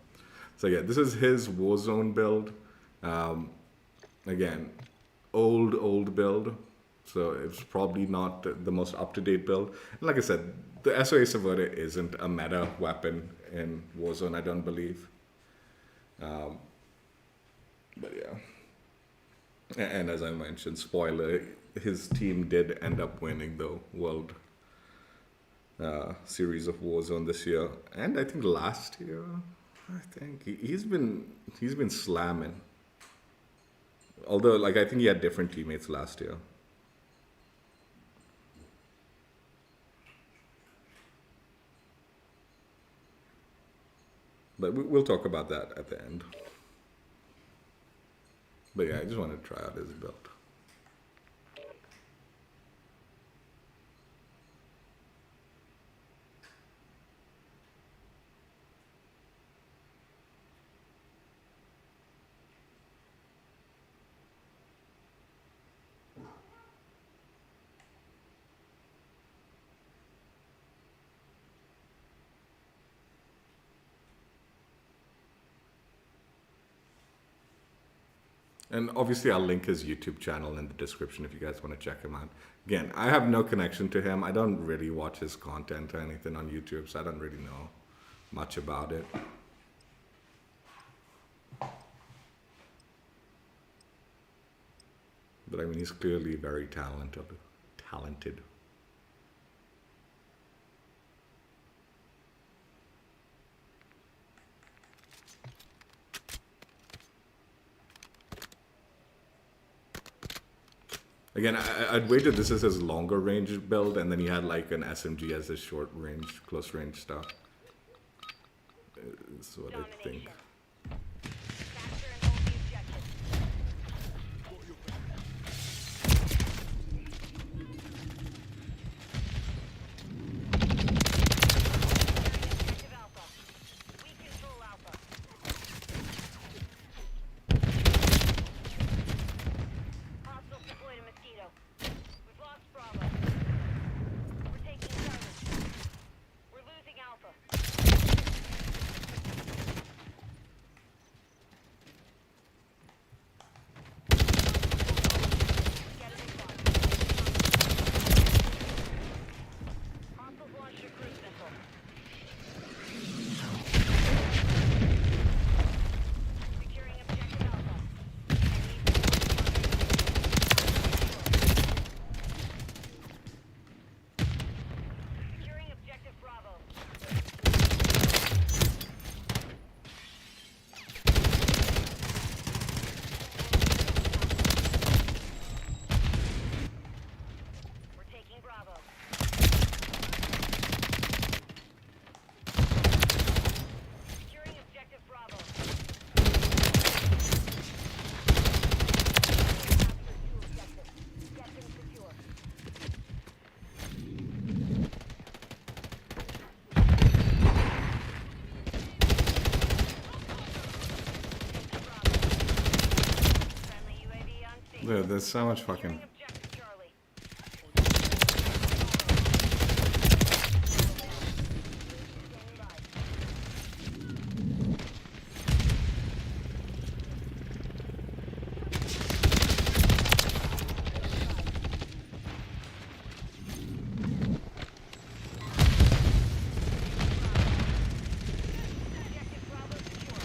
So yeah, this is his Warzone build. Again, old build, so it's probably not the most up-to-date build. And like I said, the SOA Subverter isn't a meta weapon in Warzone, I don't believe. But yeah, and as I mentioned, spoiler, his team did end up winning the World Series of Warzone this year, and I think last year. I think he's been slamming. Although, like, I think he had different teammates last year. But we'll talk about that at the end. But yeah, I just wanted to try out his build. And obviously I'll link his YouTube channel in the description if you guys want to check him out. Again, I have no connection to him. I don't really watch his content or anything on YouTube, so I don't really know much about it. But I mean, he's clearly very talented. Again, I'd wager this is his longer range build, and then he had like an SMG as his short range, close range stuff. Is what I think. Capture and hold the objective. Objective Alpha. We control Alpha. Hostiles deployed a Mosquito. We've lost Bravo. We're taking Charlie. We're losing Alpha. Get it in front. Hostiles launched a cruise missile. Securing objective Alpha. Securing objective Bravo. We're taking Bravo. Securing objective Bravo. Capture 2 objectives. Get them secure. Friendly UAV on station. Dude, there's so much fucking. Securing objective Charlie. Standing by. Objective Bravo secure.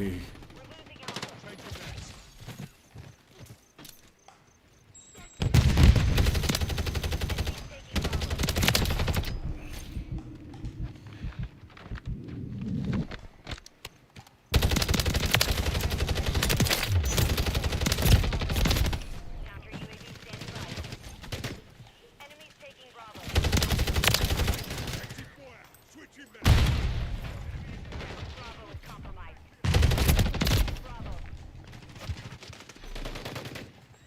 Hey. We're losing Alpha. Enemies taking Bravo. Counter UAV standing by. Enemies taking Bravo. Bravo is compromised. Bravo.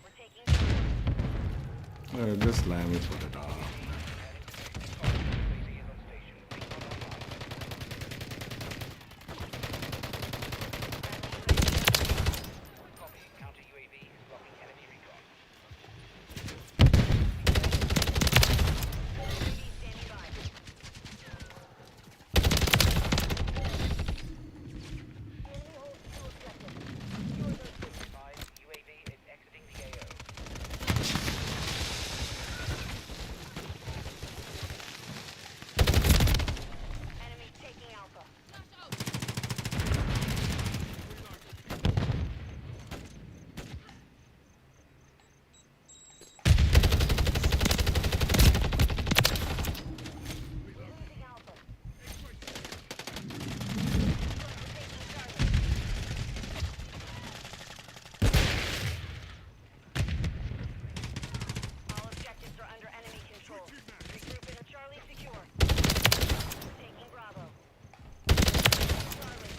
We're taking Bravo. Just let me put it off. UAV is on station. Recon online. Copy. Counter UAV is blocking enemy recon. UAV standing by. Enemy holds two objectives. Secure those two. 5. UAV is exiting the AO. Enemies taking Alpha. We're losing Alpha. We're taking Charlie. All objectives are under enemy control. Regroup in a Charlie secure. We're taking Bravo. Charlie.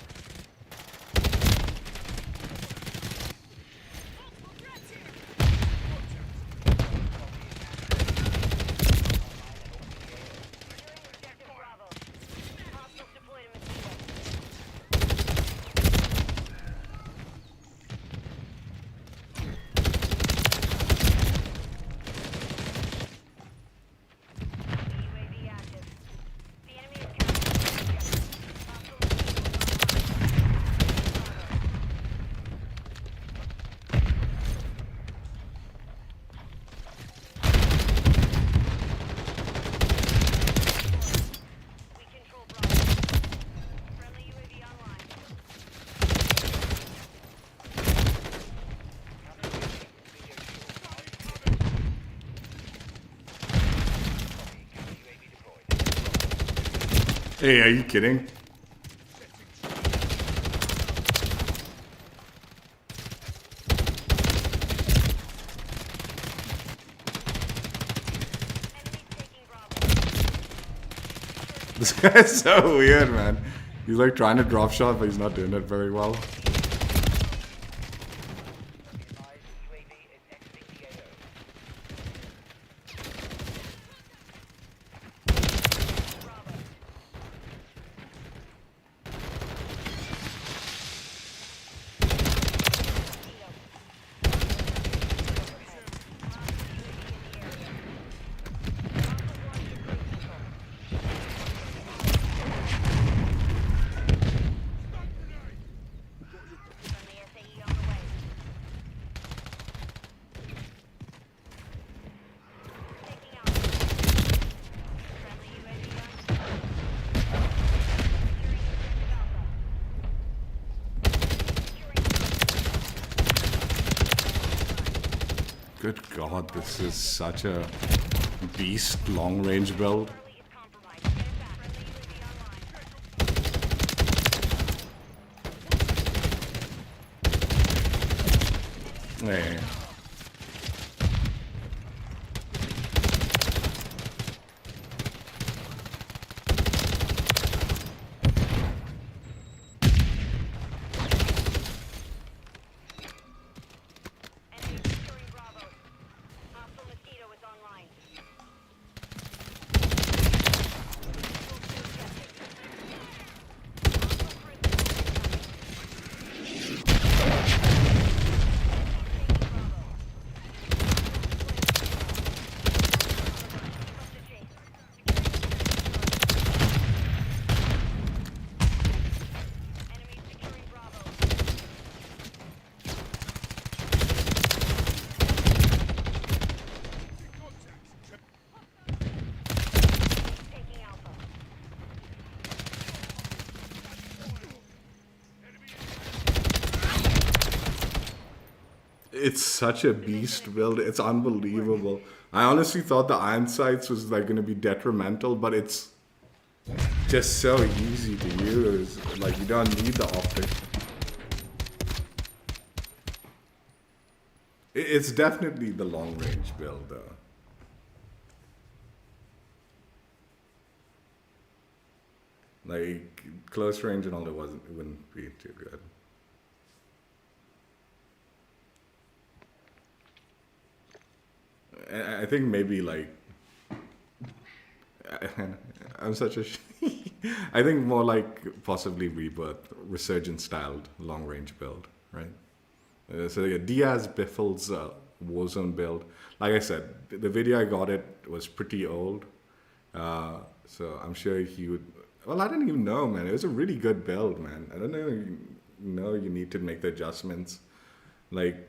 Securing objective Bravo. Hostiles deployed a mosquito. UAV active. The enemy is capturing the objective. Hostile mosquito online. We control Bravo. Friendly UAV online. Counter UAV deployed. Hey, are you kidding? Enemies taking Bravo. This guy's so weird, man. He's like trying to drop shot, but he's not doing it very well. 5. UAV is exiting the AO. Bravo. Mosquito. Overhead. Hostile UAV in the area. Hostiles launched a cruise missile. Friendly SAE on the way. Taking out. Friendly UAV on. Securing objective Alpha. Securing Good God, this is such a beast long range build. Charlie is compromised. Get it back. Friendly UAV online. Hey. Enemy securing Bravo. Hostile mosquito is online. Hostile cruise missile incoming. Taking Bravo. It's such a beast build. It's unbelievable. I honestly thought the iron sights was like going to be detrimental, but it's just so easy to use. Like you don't need the optic. It's definitely the long range build though. Like close range and all, it wouldn't be too good. I think maybe like I'm such a I think more like possibly Rebirth Resurgent styled long range build, right? So yeah, DiazBiffle's Warzone build. Like I said, the video I got it was pretty old, so I'm sure he would. Well, I don't even know, man. It was a really good build, man. I don't know. You need to make the adjustments, like.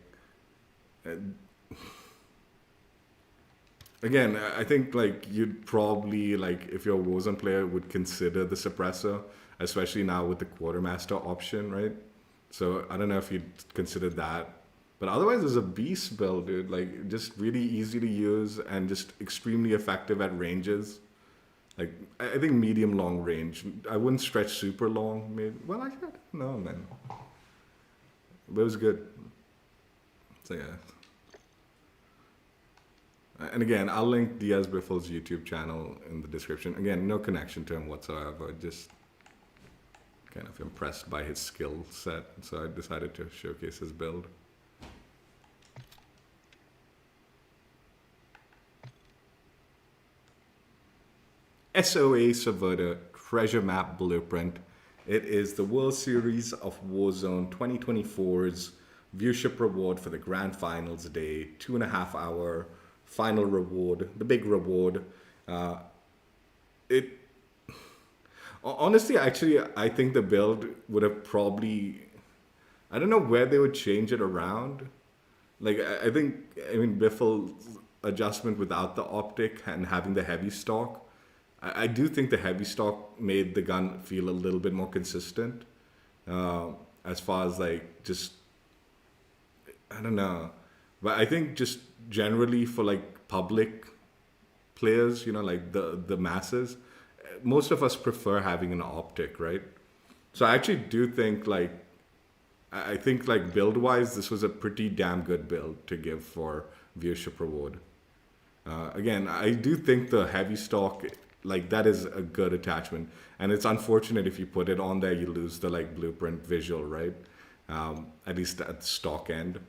Again, I think like you'd probably like if you're a Warzone player would consider the suppressor, especially now with the quartermaster option, right? So I don't know if you'd consider that, but otherwise it's a beast build, dude. Like just really easy to use and just extremely effective at ranges. Like I think medium long range. I wouldn't stretch super long. Maybe. Well, I don't know, man. But it was good. So yeah. And again, I'll link DiazBiffle's YouTube channel in the description. Again, no connection to him whatsoever. Just kind of impressed by his skill set, so I decided to showcase his build. SOA Subverter Treasure Map Blueprint. It is the World Series of Warzone 2024's viewership reward for the Grand Finals day, 2.5 hour final reward, the big reward. Honestly, actually, I think the build would have probably, I don't know where they would change it around. Like, I mean, Biffle's adjustment without the optic and having the heavy stock, I do think the heavy stock made the gun feel a little bit more consistent. As far as like, just, I don't know. But I think just generally for like public players, you know, like the masses, most of us prefer having an optic, right? So I actually do think like, I think like build wise, this was a pretty damn good build to give for viewership reward. Again, I do think the heavy stock, like that is a good attachment, and it's unfortunate if you put it on there, you lose the like blueprint visual, right? At least at the stock end.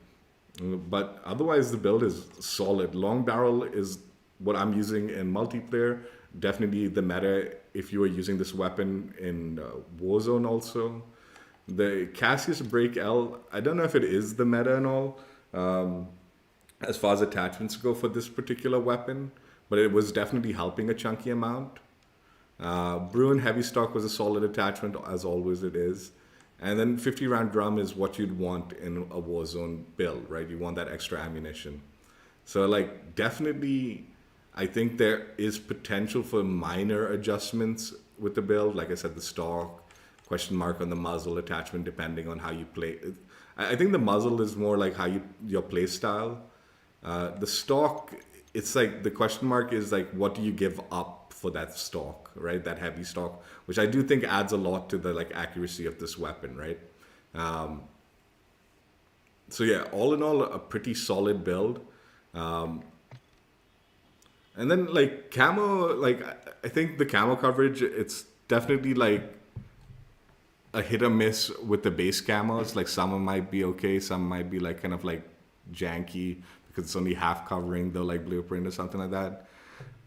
But otherwise, the build is solid. Long barrel is what I'm using in multiplayer. Definitely the meta if you are using this weapon in Warzone also. The Cassius Break L, I don't know if it is the meta and all, as far as attachments go for this particular weapon, but it was definitely helping a chunky amount. Bruin Heavy Stock was a solid attachment, as always it is. And then 50 round drum is what you'd want in a Warzone build, right? You want that extra ammunition. So like definitely, I think there is potential for minor adjustments with the build. Like I said, the stock, question mark on the muzzle attachment, depending on how you play. I think the muzzle is more like how your play style. The stock, it's like the question mark is like, what do you give up for that stock, right? That heavy stock, which I do think adds a lot to the like accuracy of this weapon, right? So yeah, all in all, a pretty solid build. And then like camo, like I think the camo coverage, it's definitely like a hit or miss with the base camos. Like some might be okay, some might be like kind of like janky because it's only half covering the like blueprint or something like that.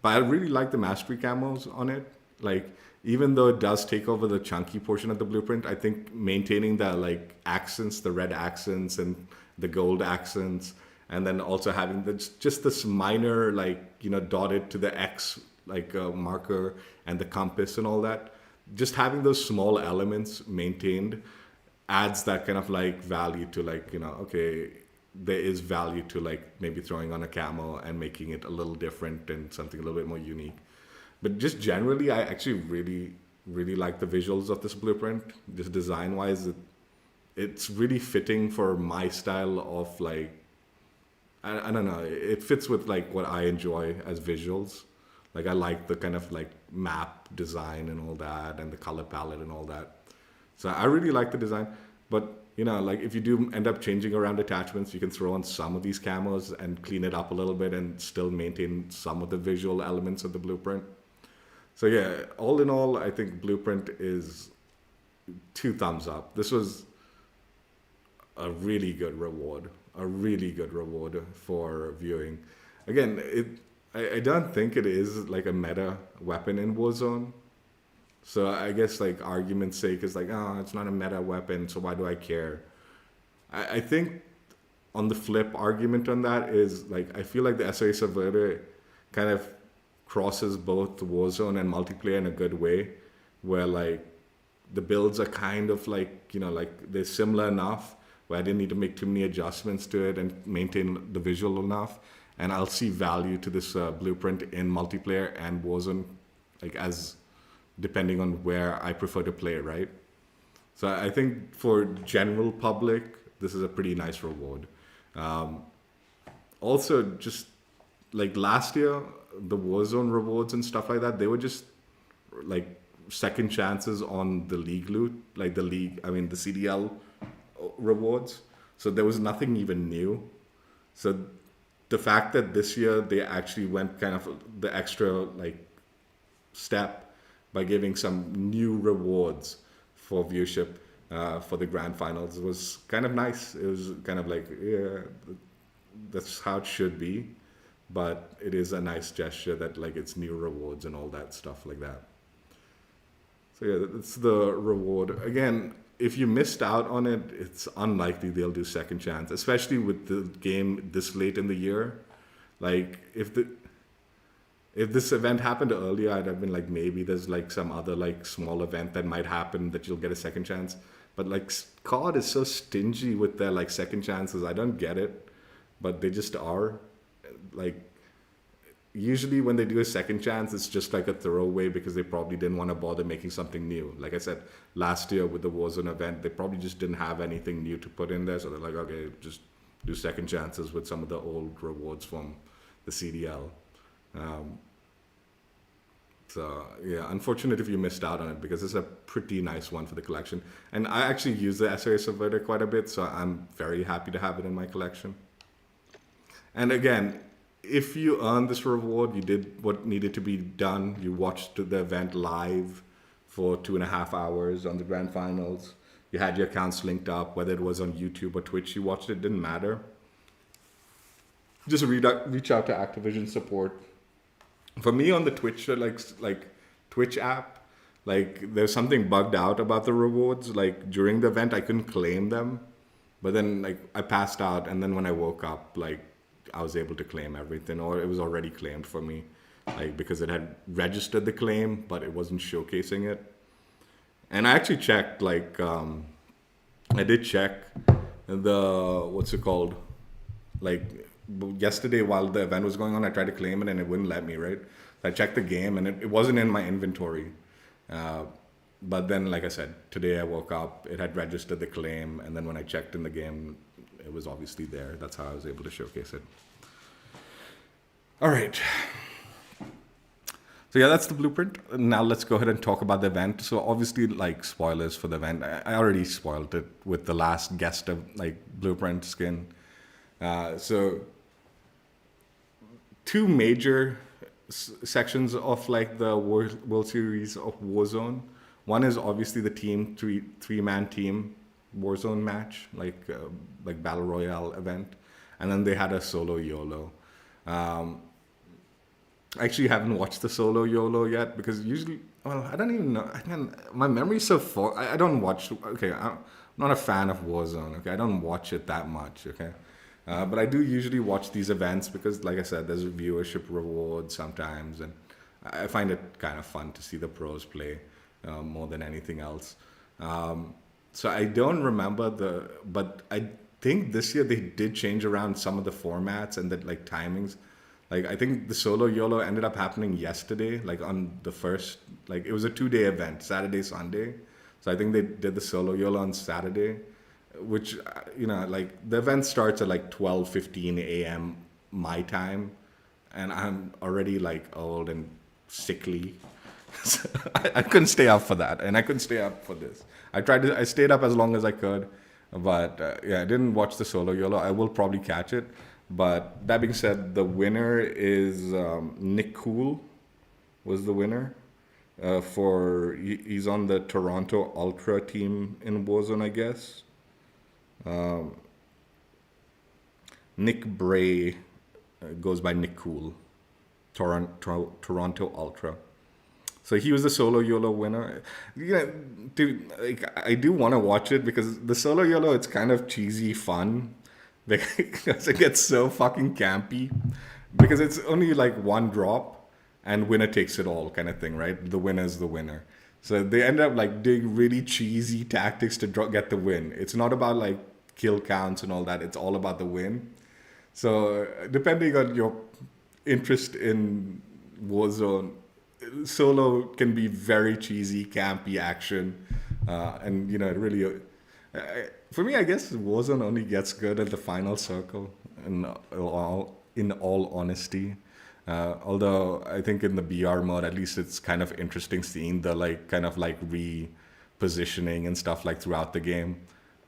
But I really like the mastery camos on it. Like even though it does take over the chunky portion of the blueprint, I think maintaining the like accents, the red accents and the gold accents, and then also having just this minor like, you know, dotted to the X like marker and the compass and all that, just having those small elements maintained adds that kind of like value to like, you know, okay, there is value to like maybe throwing on a camo and making it a little different and something a little bit more unique. But just generally, I actually really like the visuals of this blueprint. Just design wise, it's really fitting for my style of like I don't know. It fits with like what I enjoy as visuals. Like I like the kind of like map design and all that, and the color palette and all that. So I really like the design. But you know, like if you do end up changing around attachments, you can throw on some of these camos and clean it up a little bit and still maintain some of the visual elements of the blueprint. So yeah, all in all, I think Blueprint is 2 thumbs up. This was a really good reward, for viewing. Again, I don't think it is like a meta weapon in Warzone. So I guess like argument's sake is like, oh, it's not a meta weapon, so why do I care? I think on the flip argument on that is like, I feel like the SOA Subverter kind of crosses both Warzone and multiplayer in a good way, where like the builds are kind of like, you know, like they're similar enough where I didn't need to make too many adjustments to it and maintain the visual enough. And I'll see value to this blueprint in multiplayer and Warzone, like as depending on where I prefer to play, right? So I think for general public, this is a pretty nice reward. Also, just like last year, the Warzone rewards and stuff like that, they were just like second chances on the league loot, like the CDL rewards. So there was nothing even new. So the fact that this year they actually went kind of the extra like step by giving some new rewards for viewership for the grand finals was kind of nice. It was kind of like, yeah, that's how it should be. But it is a nice gesture that like it's new rewards and all that stuff like that. So yeah, that's the reward. Again, if you missed out on it, it's unlikely they'll do second chance, especially with the game this late in the year. Like if this event happened earlier, I'd have been like, maybe there's like some other like small event that might happen that you'll get a second chance. But like COD is so stingy with their like second chances. I don't get it, but they just are. Like usually when they do a second chance, it's just like a throwaway because they probably didn't want to bother making something new. Like I said, last year with the Warzone event, they probably just didn't have anything new to put in there. So they're like, okay, just do second chances with some of the old rewards from the CDL. So yeah, unfortunate if you missed out on it because it's a pretty nice one for the collection. And I actually use the SOA Subverter quite a bit, so I'm very happy to have it in my collection. And again, if you earned this reward, you did what needed to be done. You watched the event live for 2.5 hours on the grand finals. You had your accounts linked up, whether it was on YouTube or Twitch, you watched it, didn't matter. Just reach out to Activision support. For me on the Twitch, like Twitch app, like there's something bugged out about the rewards. Like during the event, I couldn't claim them, but then like I passed out, and then when I woke up, like I was able to claim everything, or it was already claimed for me, like because it had registered the claim, but it wasn't showcasing it. And I actually checked, like I did check the what's it called, like yesterday while the event was going on, I tried to claim it and it wouldn't let me, right? I checked the game and it wasn't in my inventory. But then, like I said, today I woke up, it had registered the claim, and then when I checked in the game, it was obviously there. That's how I was able to showcase it. All right. So yeah, that's the blueprint. Now let's go ahead and talk about the event. So obviously, like spoilers for the event. I already spoiled it with the last guest of like blueprint skin. So two major sections of like the World Series of Warzone. One is obviously the team three-man team Warzone match, like battle royale event, and then they had a solo YOLO. I actually haven't watched the solo YOLO yet because usually, well, I don't even know. My memory's so full. I don't watch. Okay, I'm not a fan of Warzone. Okay, I don't watch it that much. Okay. But I do usually watch these events because, like I said, there's a viewership reward sometimes, and I find it kind of fun to see the pros play more than anything else. So I don't remember but I think this year they did change around some of the formats and the like timings. Like I think the solo YOLO ended up happening yesterday, like on the first, like it was a 2-day event, Saturday, Sunday. So I think they did the solo YOLO on Saturday. which like the event starts at like 12:15 a.m. my time, and I'm already like old and sickly. So I couldn't stay up for that, and I couldn't stay up for this. I stayed up as long as I could, but yeah, I didn't watch the solo YOLO. I will probably catch it. But that being said, the winner is Nick Cool was the winner. He's on the Toronto Ultra team in Warzone, I guess. Nick Bray goes by Nick Cool, Toronto Ultra. So he was the solo YOLO winner. I do want to watch it because the solo YOLO, it's kind of cheesy fun because it gets so fucking campy because it's only like one drop and winner takes it all kind of thing, right? The winner's the winner. So they end up like doing really cheesy tactics to get the win. It's not about like kill counts and all that. It's all about the win. So depending on your interest in Warzone, solo can be very cheesy, campy action, and it really. For me, I guess Warzone only gets good at the final circle. In all honesty, although I think in the BR mode, at least it's kind of interesting seeing the like kind of like repositioning and stuff like throughout the game.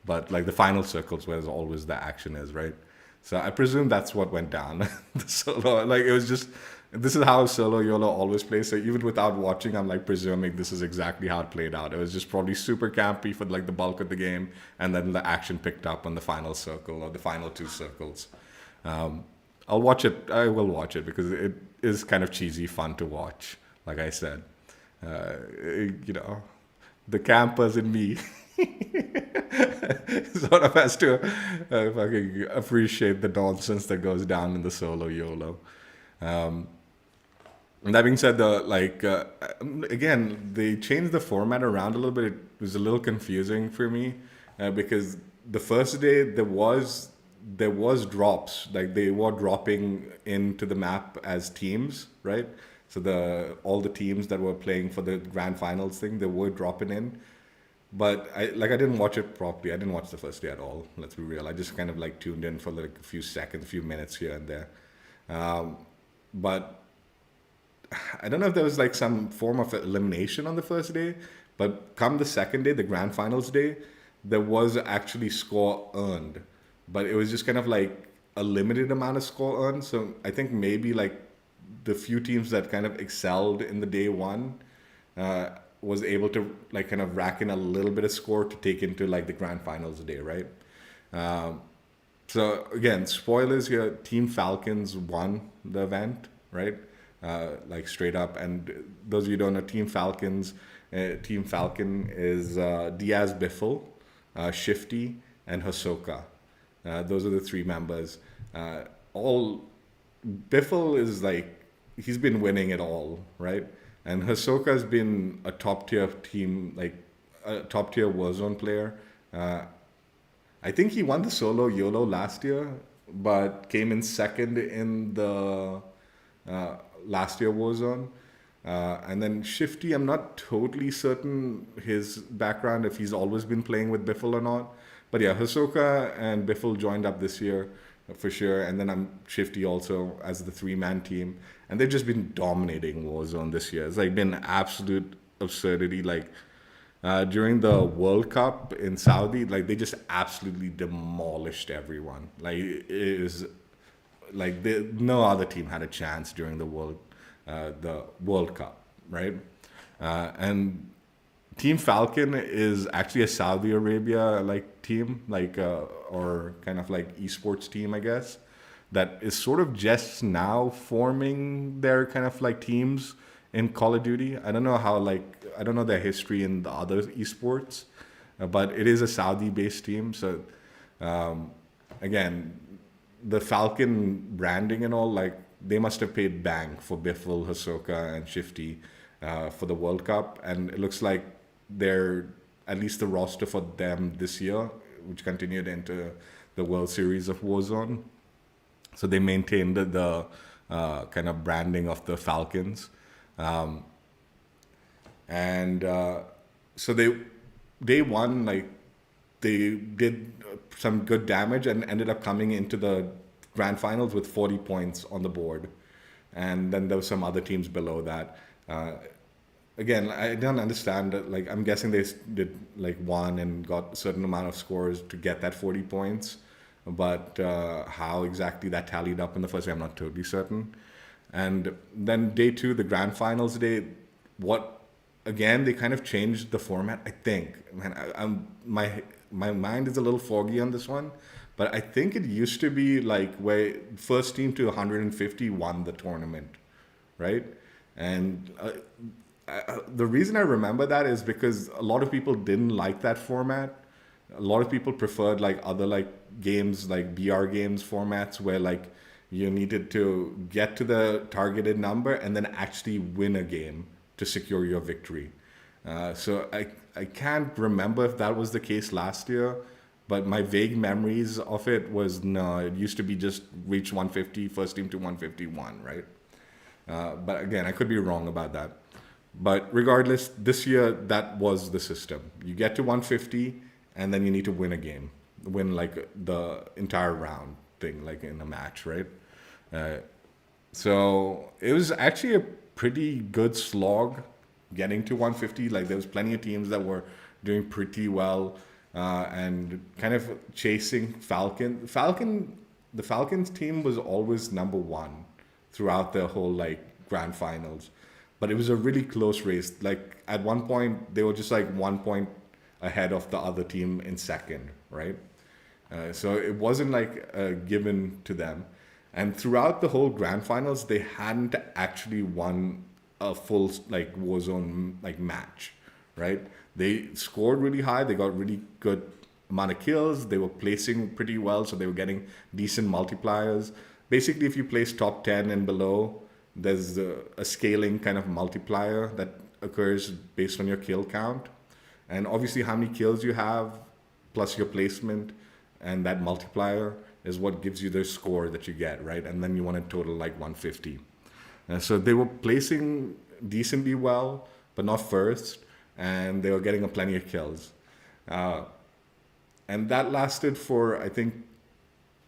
But like the final circles, where always the action is, right? So I presume that's what went down. The solo, like it was just. This is how solo YOLO always plays. So even without watching, I'm like presuming this is exactly how it played out. It was just probably super campy for like the bulk of the game, and then the action picked up on the final circle or the final two circles. I'll watch it. I will watch it because it is kind of cheesy fun to watch. Like I said, the campers in me sort of has to fucking appreciate the nonsense that goes down in the solo YOLO. And that being said, again, they changed the format around a little bit. It was a little confusing for me because the first day there was drops, like they were dropping into the map as teams, right? So all the teams that were playing for the grand finals thing, they were dropping in. But I didn't watch it properly. I didn't watch the first day at all. Let's be real. I just kind of like tuned in for like a few seconds, a few minutes here and there. But I don't know if there was like some form of elimination on the first day, but come the second day, the grand finals day, there was actually score earned, but it was just kind of like a limited amount of score earned. So I think maybe like the few teams that kind of excelled in the day one was able to like kind of rack in a little bit of score to take into like the grand finals day, right? So again, spoilers here, Team Falcons won the event, right? Like straight up. And those of you who don't know, Team Falcon is DiazBiffle, Shifty, and Hisoka. Those are the three members. Biffle is like, he's been winning it all, right? And Hisoka has been a top tier team, like a top tier Warzone player. I think he won the solo YOLO last year, but came in second in the last year Warzone. And then Shifty, I'm not totally certain his background, if he's always been playing with Biffle or not. But yeah, Hisoka and Biffle joined up this year for sure. And then I'm Shifty also as the three-man team. And they've just been dominating Warzone this year. It's like been absolute absurdity. Like during the World Cup in Saudi, like they just absolutely demolished everyone. Like it is like no other team had a chance during the World Cup, right? And Team Falcon is actually a Saudi Arabia like team, like or kind of like esports team, I guess, that is sort of just now forming their kind of like teams in Call of Duty. I don't know I don't know their history in the other esports, but it is a Saudi-based team. So again, the Falcon branding and all, like they must have paid bang for Biffle, Hisoka, and Shifty for the World Cup, and it looks like they're at least the roster for them this year, which continued into the World Series of Warzone. So they maintained the kind of branding of the Falcons, and so they won like they did some good damage and ended up coming into the grand finals with 40 points on the board. And then there were some other teams below that. Again, I don't understand that. Like, I'm guessing they did like won and got a certain amount of scores to get that 40 points. But how exactly that tallied up in the first day, I'm not totally certain. And then day 2, the grand finals day, again, they kind of changed the format, I think. Man, my mind is a little foggy on this one, but I think it used to be like where first team to 150 won the tournament, right? And the reason I remember that is because a lot of people didn't like that format. A lot of people preferred like other like games, like BR games formats where like you needed to get to the targeted number and then actually win a game to secure your victory. So I can't remember if that was the case last year, but my vague memories of it was no, it used to be just reach 150, first team to 151, right? But again, I could be wrong about that. But regardless, this year, that was the system. You get to 150, and then you need to win a game, win like the entire round thing, like in a match, right? So it was actually a pretty good slog getting to 150. Like there was plenty of teams that were doing pretty well and kind of chasing Falcon. The Falcons team was always number 1 throughout the whole like grand finals. But it was a really close race. Like at one point, they were just like 1 point ahead of the other team in second, right? So it wasn't like given to them. And throughout the whole grand finals, they hadn't actually won a full like Warzone like match, right? They scored really high. They got really good amount of kills. They were placing pretty well, so they were getting decent multipliers. Basically, if you place top 10 and below, there's a scaling kind of multiplier that occurs based on your kill count. And obviously how many kills you have plus your placement and that multiplier is what gives you the score that you get, right? And then you want to total like 150. So they were placing decently well, but not first. And they were getting plenty of kills. And that lasted for, I think,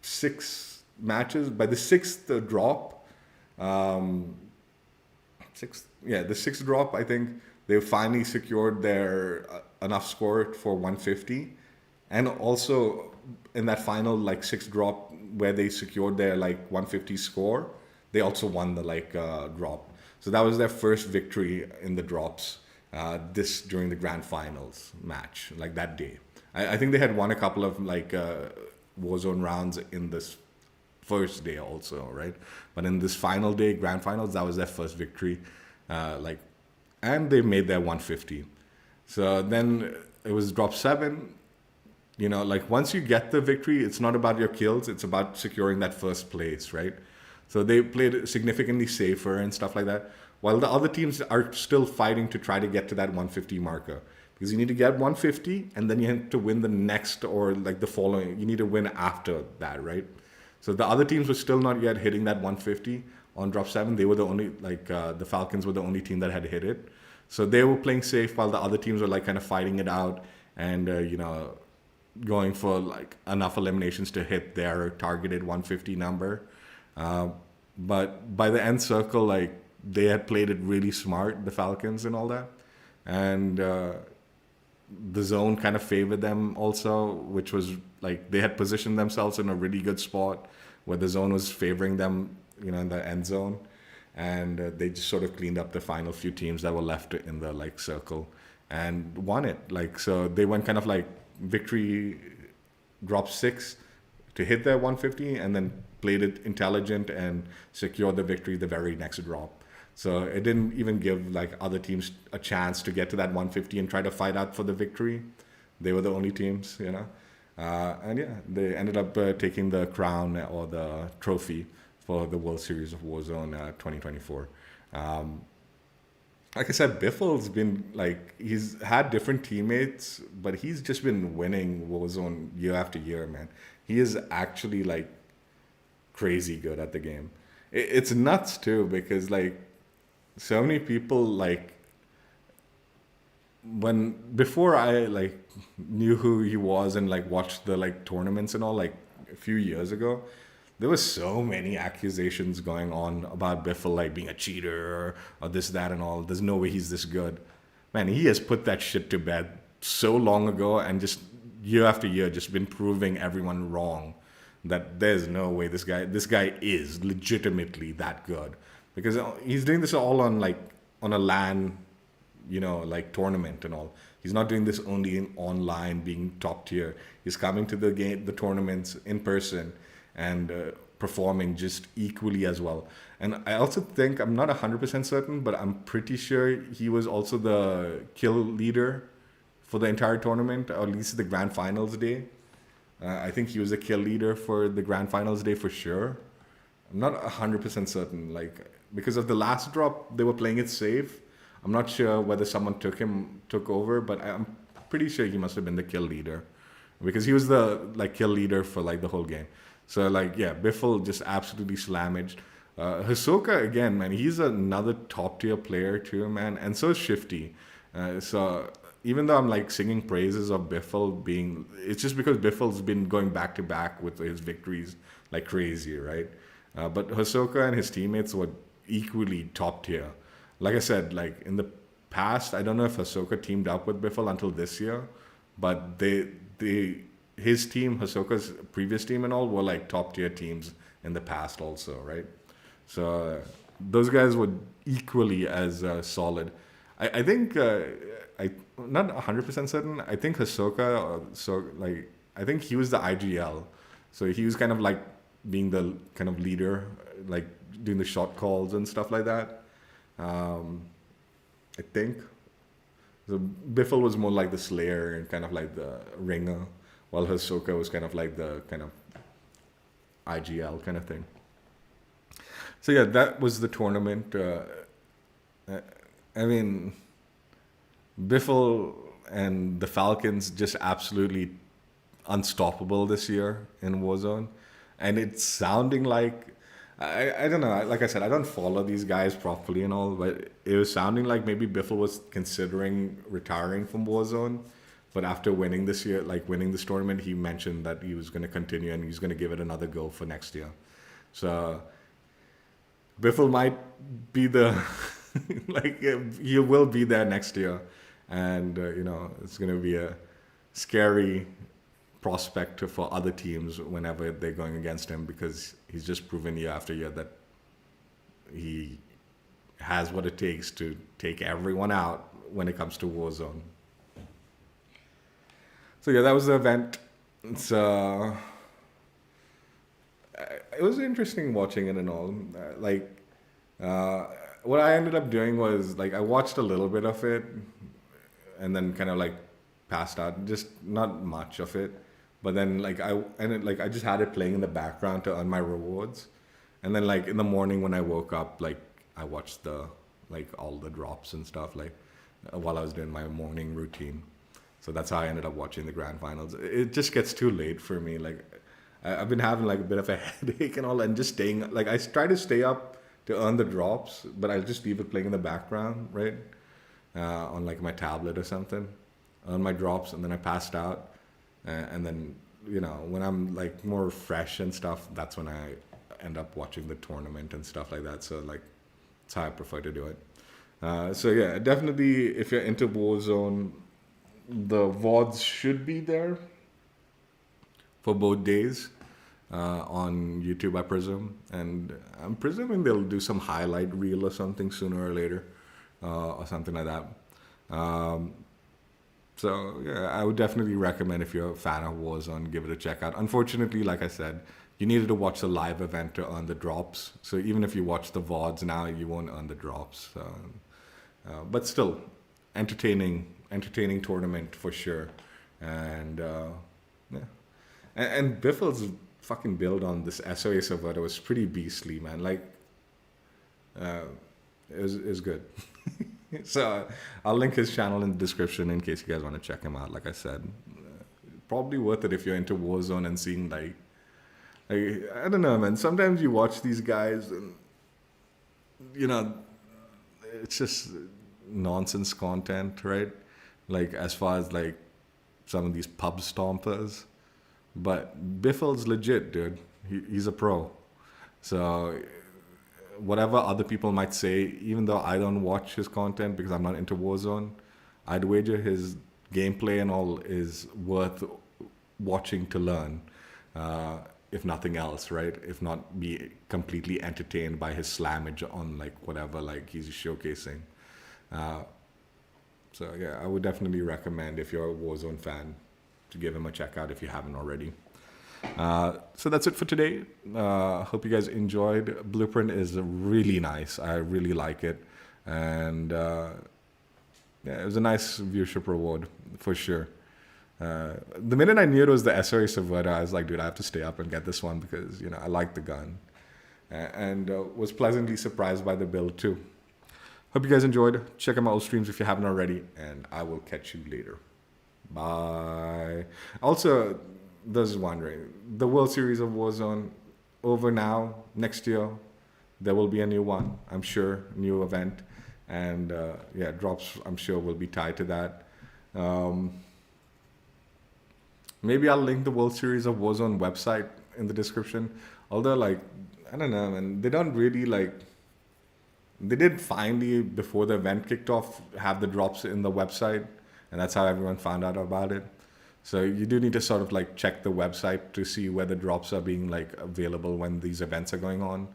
6 matches. By the 6th drop, the 6th drop, I think they finally secured their enough score for 150. And also in that final like 6th drop where they secured their like 150 score, they also won the like drop. So that was their first victory in the drops during the grand finals match, like that day. I think they had won a couple of like Warzone rounds in this first day also, right? But in this final day, grand finals, that was their first victory. And they made their 150. So then it was drop 7. You know, like once you get the victory, it's not about your kills, it's about securing that first place, right? So they played significantly safer and stuff like that, while the other teams are still fighting to try to get to that 150 marker. Because you need to get 150 and then you have to win the next or like the following. You need to win after that, right? So the other teams were still not yet hitting that 150 on drop 7. They were the only, like the Falcons were the only team that had hit it. So they were playing safe while the other teams were like kind of fighting it out and, going for like enough eliminations to hit their targeted 150 number. But by the end circle, like they had played it really smart, the Falcons and all that. And the zone kind of favored them also, which was like they had positioned themselves in a really good spot where the zone was favoring them, in the end zone. And they just sort of cleaned up the final few teams that were left in the like circle and won it. Like, so they went kind of like victory drop 6 to hit their 150 and then played it intelligent and secured the victory the very next drop. So it didn't even give like other teams a chance to get to that 150 and try to fight out for the victory. They were the only teams, and yeah, they ended up taking the crown or the trophy for the World Series of Warzone 2024. Like I said, Biffle's been like, he's had different teammates, but he's just been winning Warzone year after year, man. He is actually like crazy good at the game. It's nuts too, because like so many people like before I like knew who he was and like watched the like tournaments and all like a few years ago, there was so many accusations going on about Biffle like being a cheater or this, that, and all. There's no way he's this good. Man, he has put that shit to bed so long ago and just year after year just been proving everyone wrong that there's no way this guy is legitimately that good. Because he's doing this all on like on a LAN, like tournament and all. He's not doing this only in online being top tier. He's coming to the tournaments in person and performing just equally as well. And I also think, I'm not 100% certain, but I'm pretty sure he was also the kill leader for the entire tournament, or at least the grand finals day. I think he was the kill leader for the grand finals day for sure. I'm not 100% certain, like, because of the last drop, they were playing it safe. I'm not sure whether someone took over, but I'm pretty sure he must have been the kill leader, because he was the like kill leader for like the whole game. So like, yeah, Biffle just absolutely slamaged. Hisoka again, man, he's another top tier player too, man, and so is Shifty. So even though I'm like singing praises of Biffle it's just because Biffle's been going back to back with his victories like crazy, right? But Hisoka and his teammates were equally top tier. Like I said, like in the past, I don't know if Hisoka teamed up with Biffle until this year, but his team, Hisoka's previous team and all, were like top tier teams in the past also, right? So those guys were equally as solid. I think I'm not 100% certain. I think Hisoka, I think he was the IGL, so he was kind of like being the kind of leader, like doing the shot calls and stuff like that. I think. So Biffle was more like the slayer and kind of like the ringer, while Hisoka was kind of like the kind of IGL kind of thing. So yeah, that was the tournament. I mean, Biffle and the Falcons just absolutely unstoppable this year in Warzone. And it's sounding like, I don't know, like I said, I don't follow these guys properly and all, but it was sounding like maybe Biffle was considering retiring from Warzone. But after winning this year, like winning this tournament, he mentioned that he was going to continue and he's going to give it another go for next year. So Biffle might be the, like, he will be there next year. And, it's going to be a scary prospect for other teams whenever they're going against him, because he's just proven year after year that he has what it takes to take everyone out when it comes to Warzone. So yeah, that was the event. It was interesting watching it and all. What I ended up doing was like I watched a little bit of it, and then kind of like passed out. Just not much of it. But then I just had it playing in the background to earn my rewards. And then like in the morning when I woke up, like I watched all the drops and stuff while I was doing my morning routine. So that's how I ended up watching the grand finals. It just gets too late for me. Like I've been having like a bit of a headache and all, and just staying, like I try to stay up to earn the drops, but I'll just leave it playing in the background, right? On like my tablet or something, earn my drops, and then I passed out. And then, when I'm like more fresh and stuff, that's when I end up watching the tournament and stuff like that. So like, that's how I prefer to do it. So yeah, definitely if you're into Warzone, the VODs should be there for both days on YouTube, I presume. And I'm presuming they'll do some highlight reel or something sooner or later or something like that. So yeah, I would definitely recommend, if you're a fan of Warzone, give it a check out. Unfortunately, like I said, you needed to watch the live event to earn the drops. So even if you watch the VODs now, you won't earn the drops. But still, entertaining tournament for sure. And yeah, and Biffle's fucking build on this SOA Subverter was pretty beastly, man. Like, it was good. So I'll link his channel in the description in case you guys want to check him out. Like I said, probably worth it if you're into Warzone and seeing like I don't know, man. Sometimes you watch these guys and it's just nonsense content, right? like as far as like some of these pub stompers. But Biffle's legit, dude. He's a pro. So whatever other people might say, even though I don't watch his content because I'm not into Warzone, I'd wager his gameplay and all is worth watching to learn, if nothing else, right? If not be completely entertained by his slammage on like whatever like he's showcasing. So yeah, I would definitely recommend if you're a Warzone fan to give him a check out if you haven't already. So that's it for today. Hope you guys enjoyed. Blueprint is really nice. I really like it. And yeah, it was a nice viewership reward for sure. The minute I knew it was the SOA Subverter, I was like, dude, I have to stay up and get this one because, you know, I like the gun. And was pleasantly surprised by the build too. Hope you guys enjoyed. Check out my old streams if you haven't already. And I will catch you later. Bye. Also, those wondering, the World Series of Warzone over now. Next year, there will be a new one, I'm sure, new event. And yeah, drops, I'm sure, will be tied to that. Maybe I'll link the World Series of Warzone website in the description. Although, like, I don't know, man, they don't really, like, they did finally, before the event kicked off, have the drops in the website. And that's how everyone found out about it. So you do need to sort of like check the website to see where the drops are being like available when these events are going on.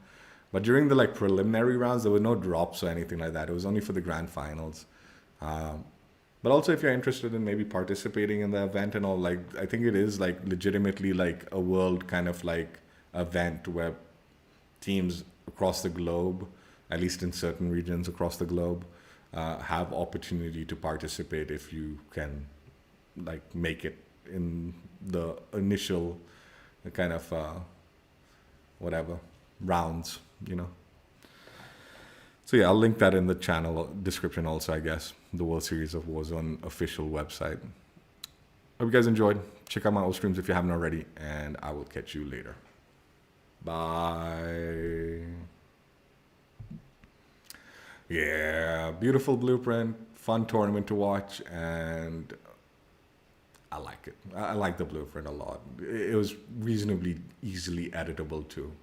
But during the like preliminary rounds, there were no drops or anything like that. It was only for the grand finals. But also if you're interested in maybe participating in the event and all, like, I think it is like legitimately like a world kind of like event where teams across the globe, at least in certain regions across the globe, have opportunity to participate if you can like make it in the initial kind of whatever rounds, you know. So yeah, I'll link that in the channel description also, I guess, the World Series of Warzone official website. Hope you guys enjoyed. Check out my old streams if you haven't already, and I will catch you later. Bye. Yeah, beautiful blueprint, fun tournament to watch, and I like it. I like the blueprint a lot. It was reasonably easily editable too.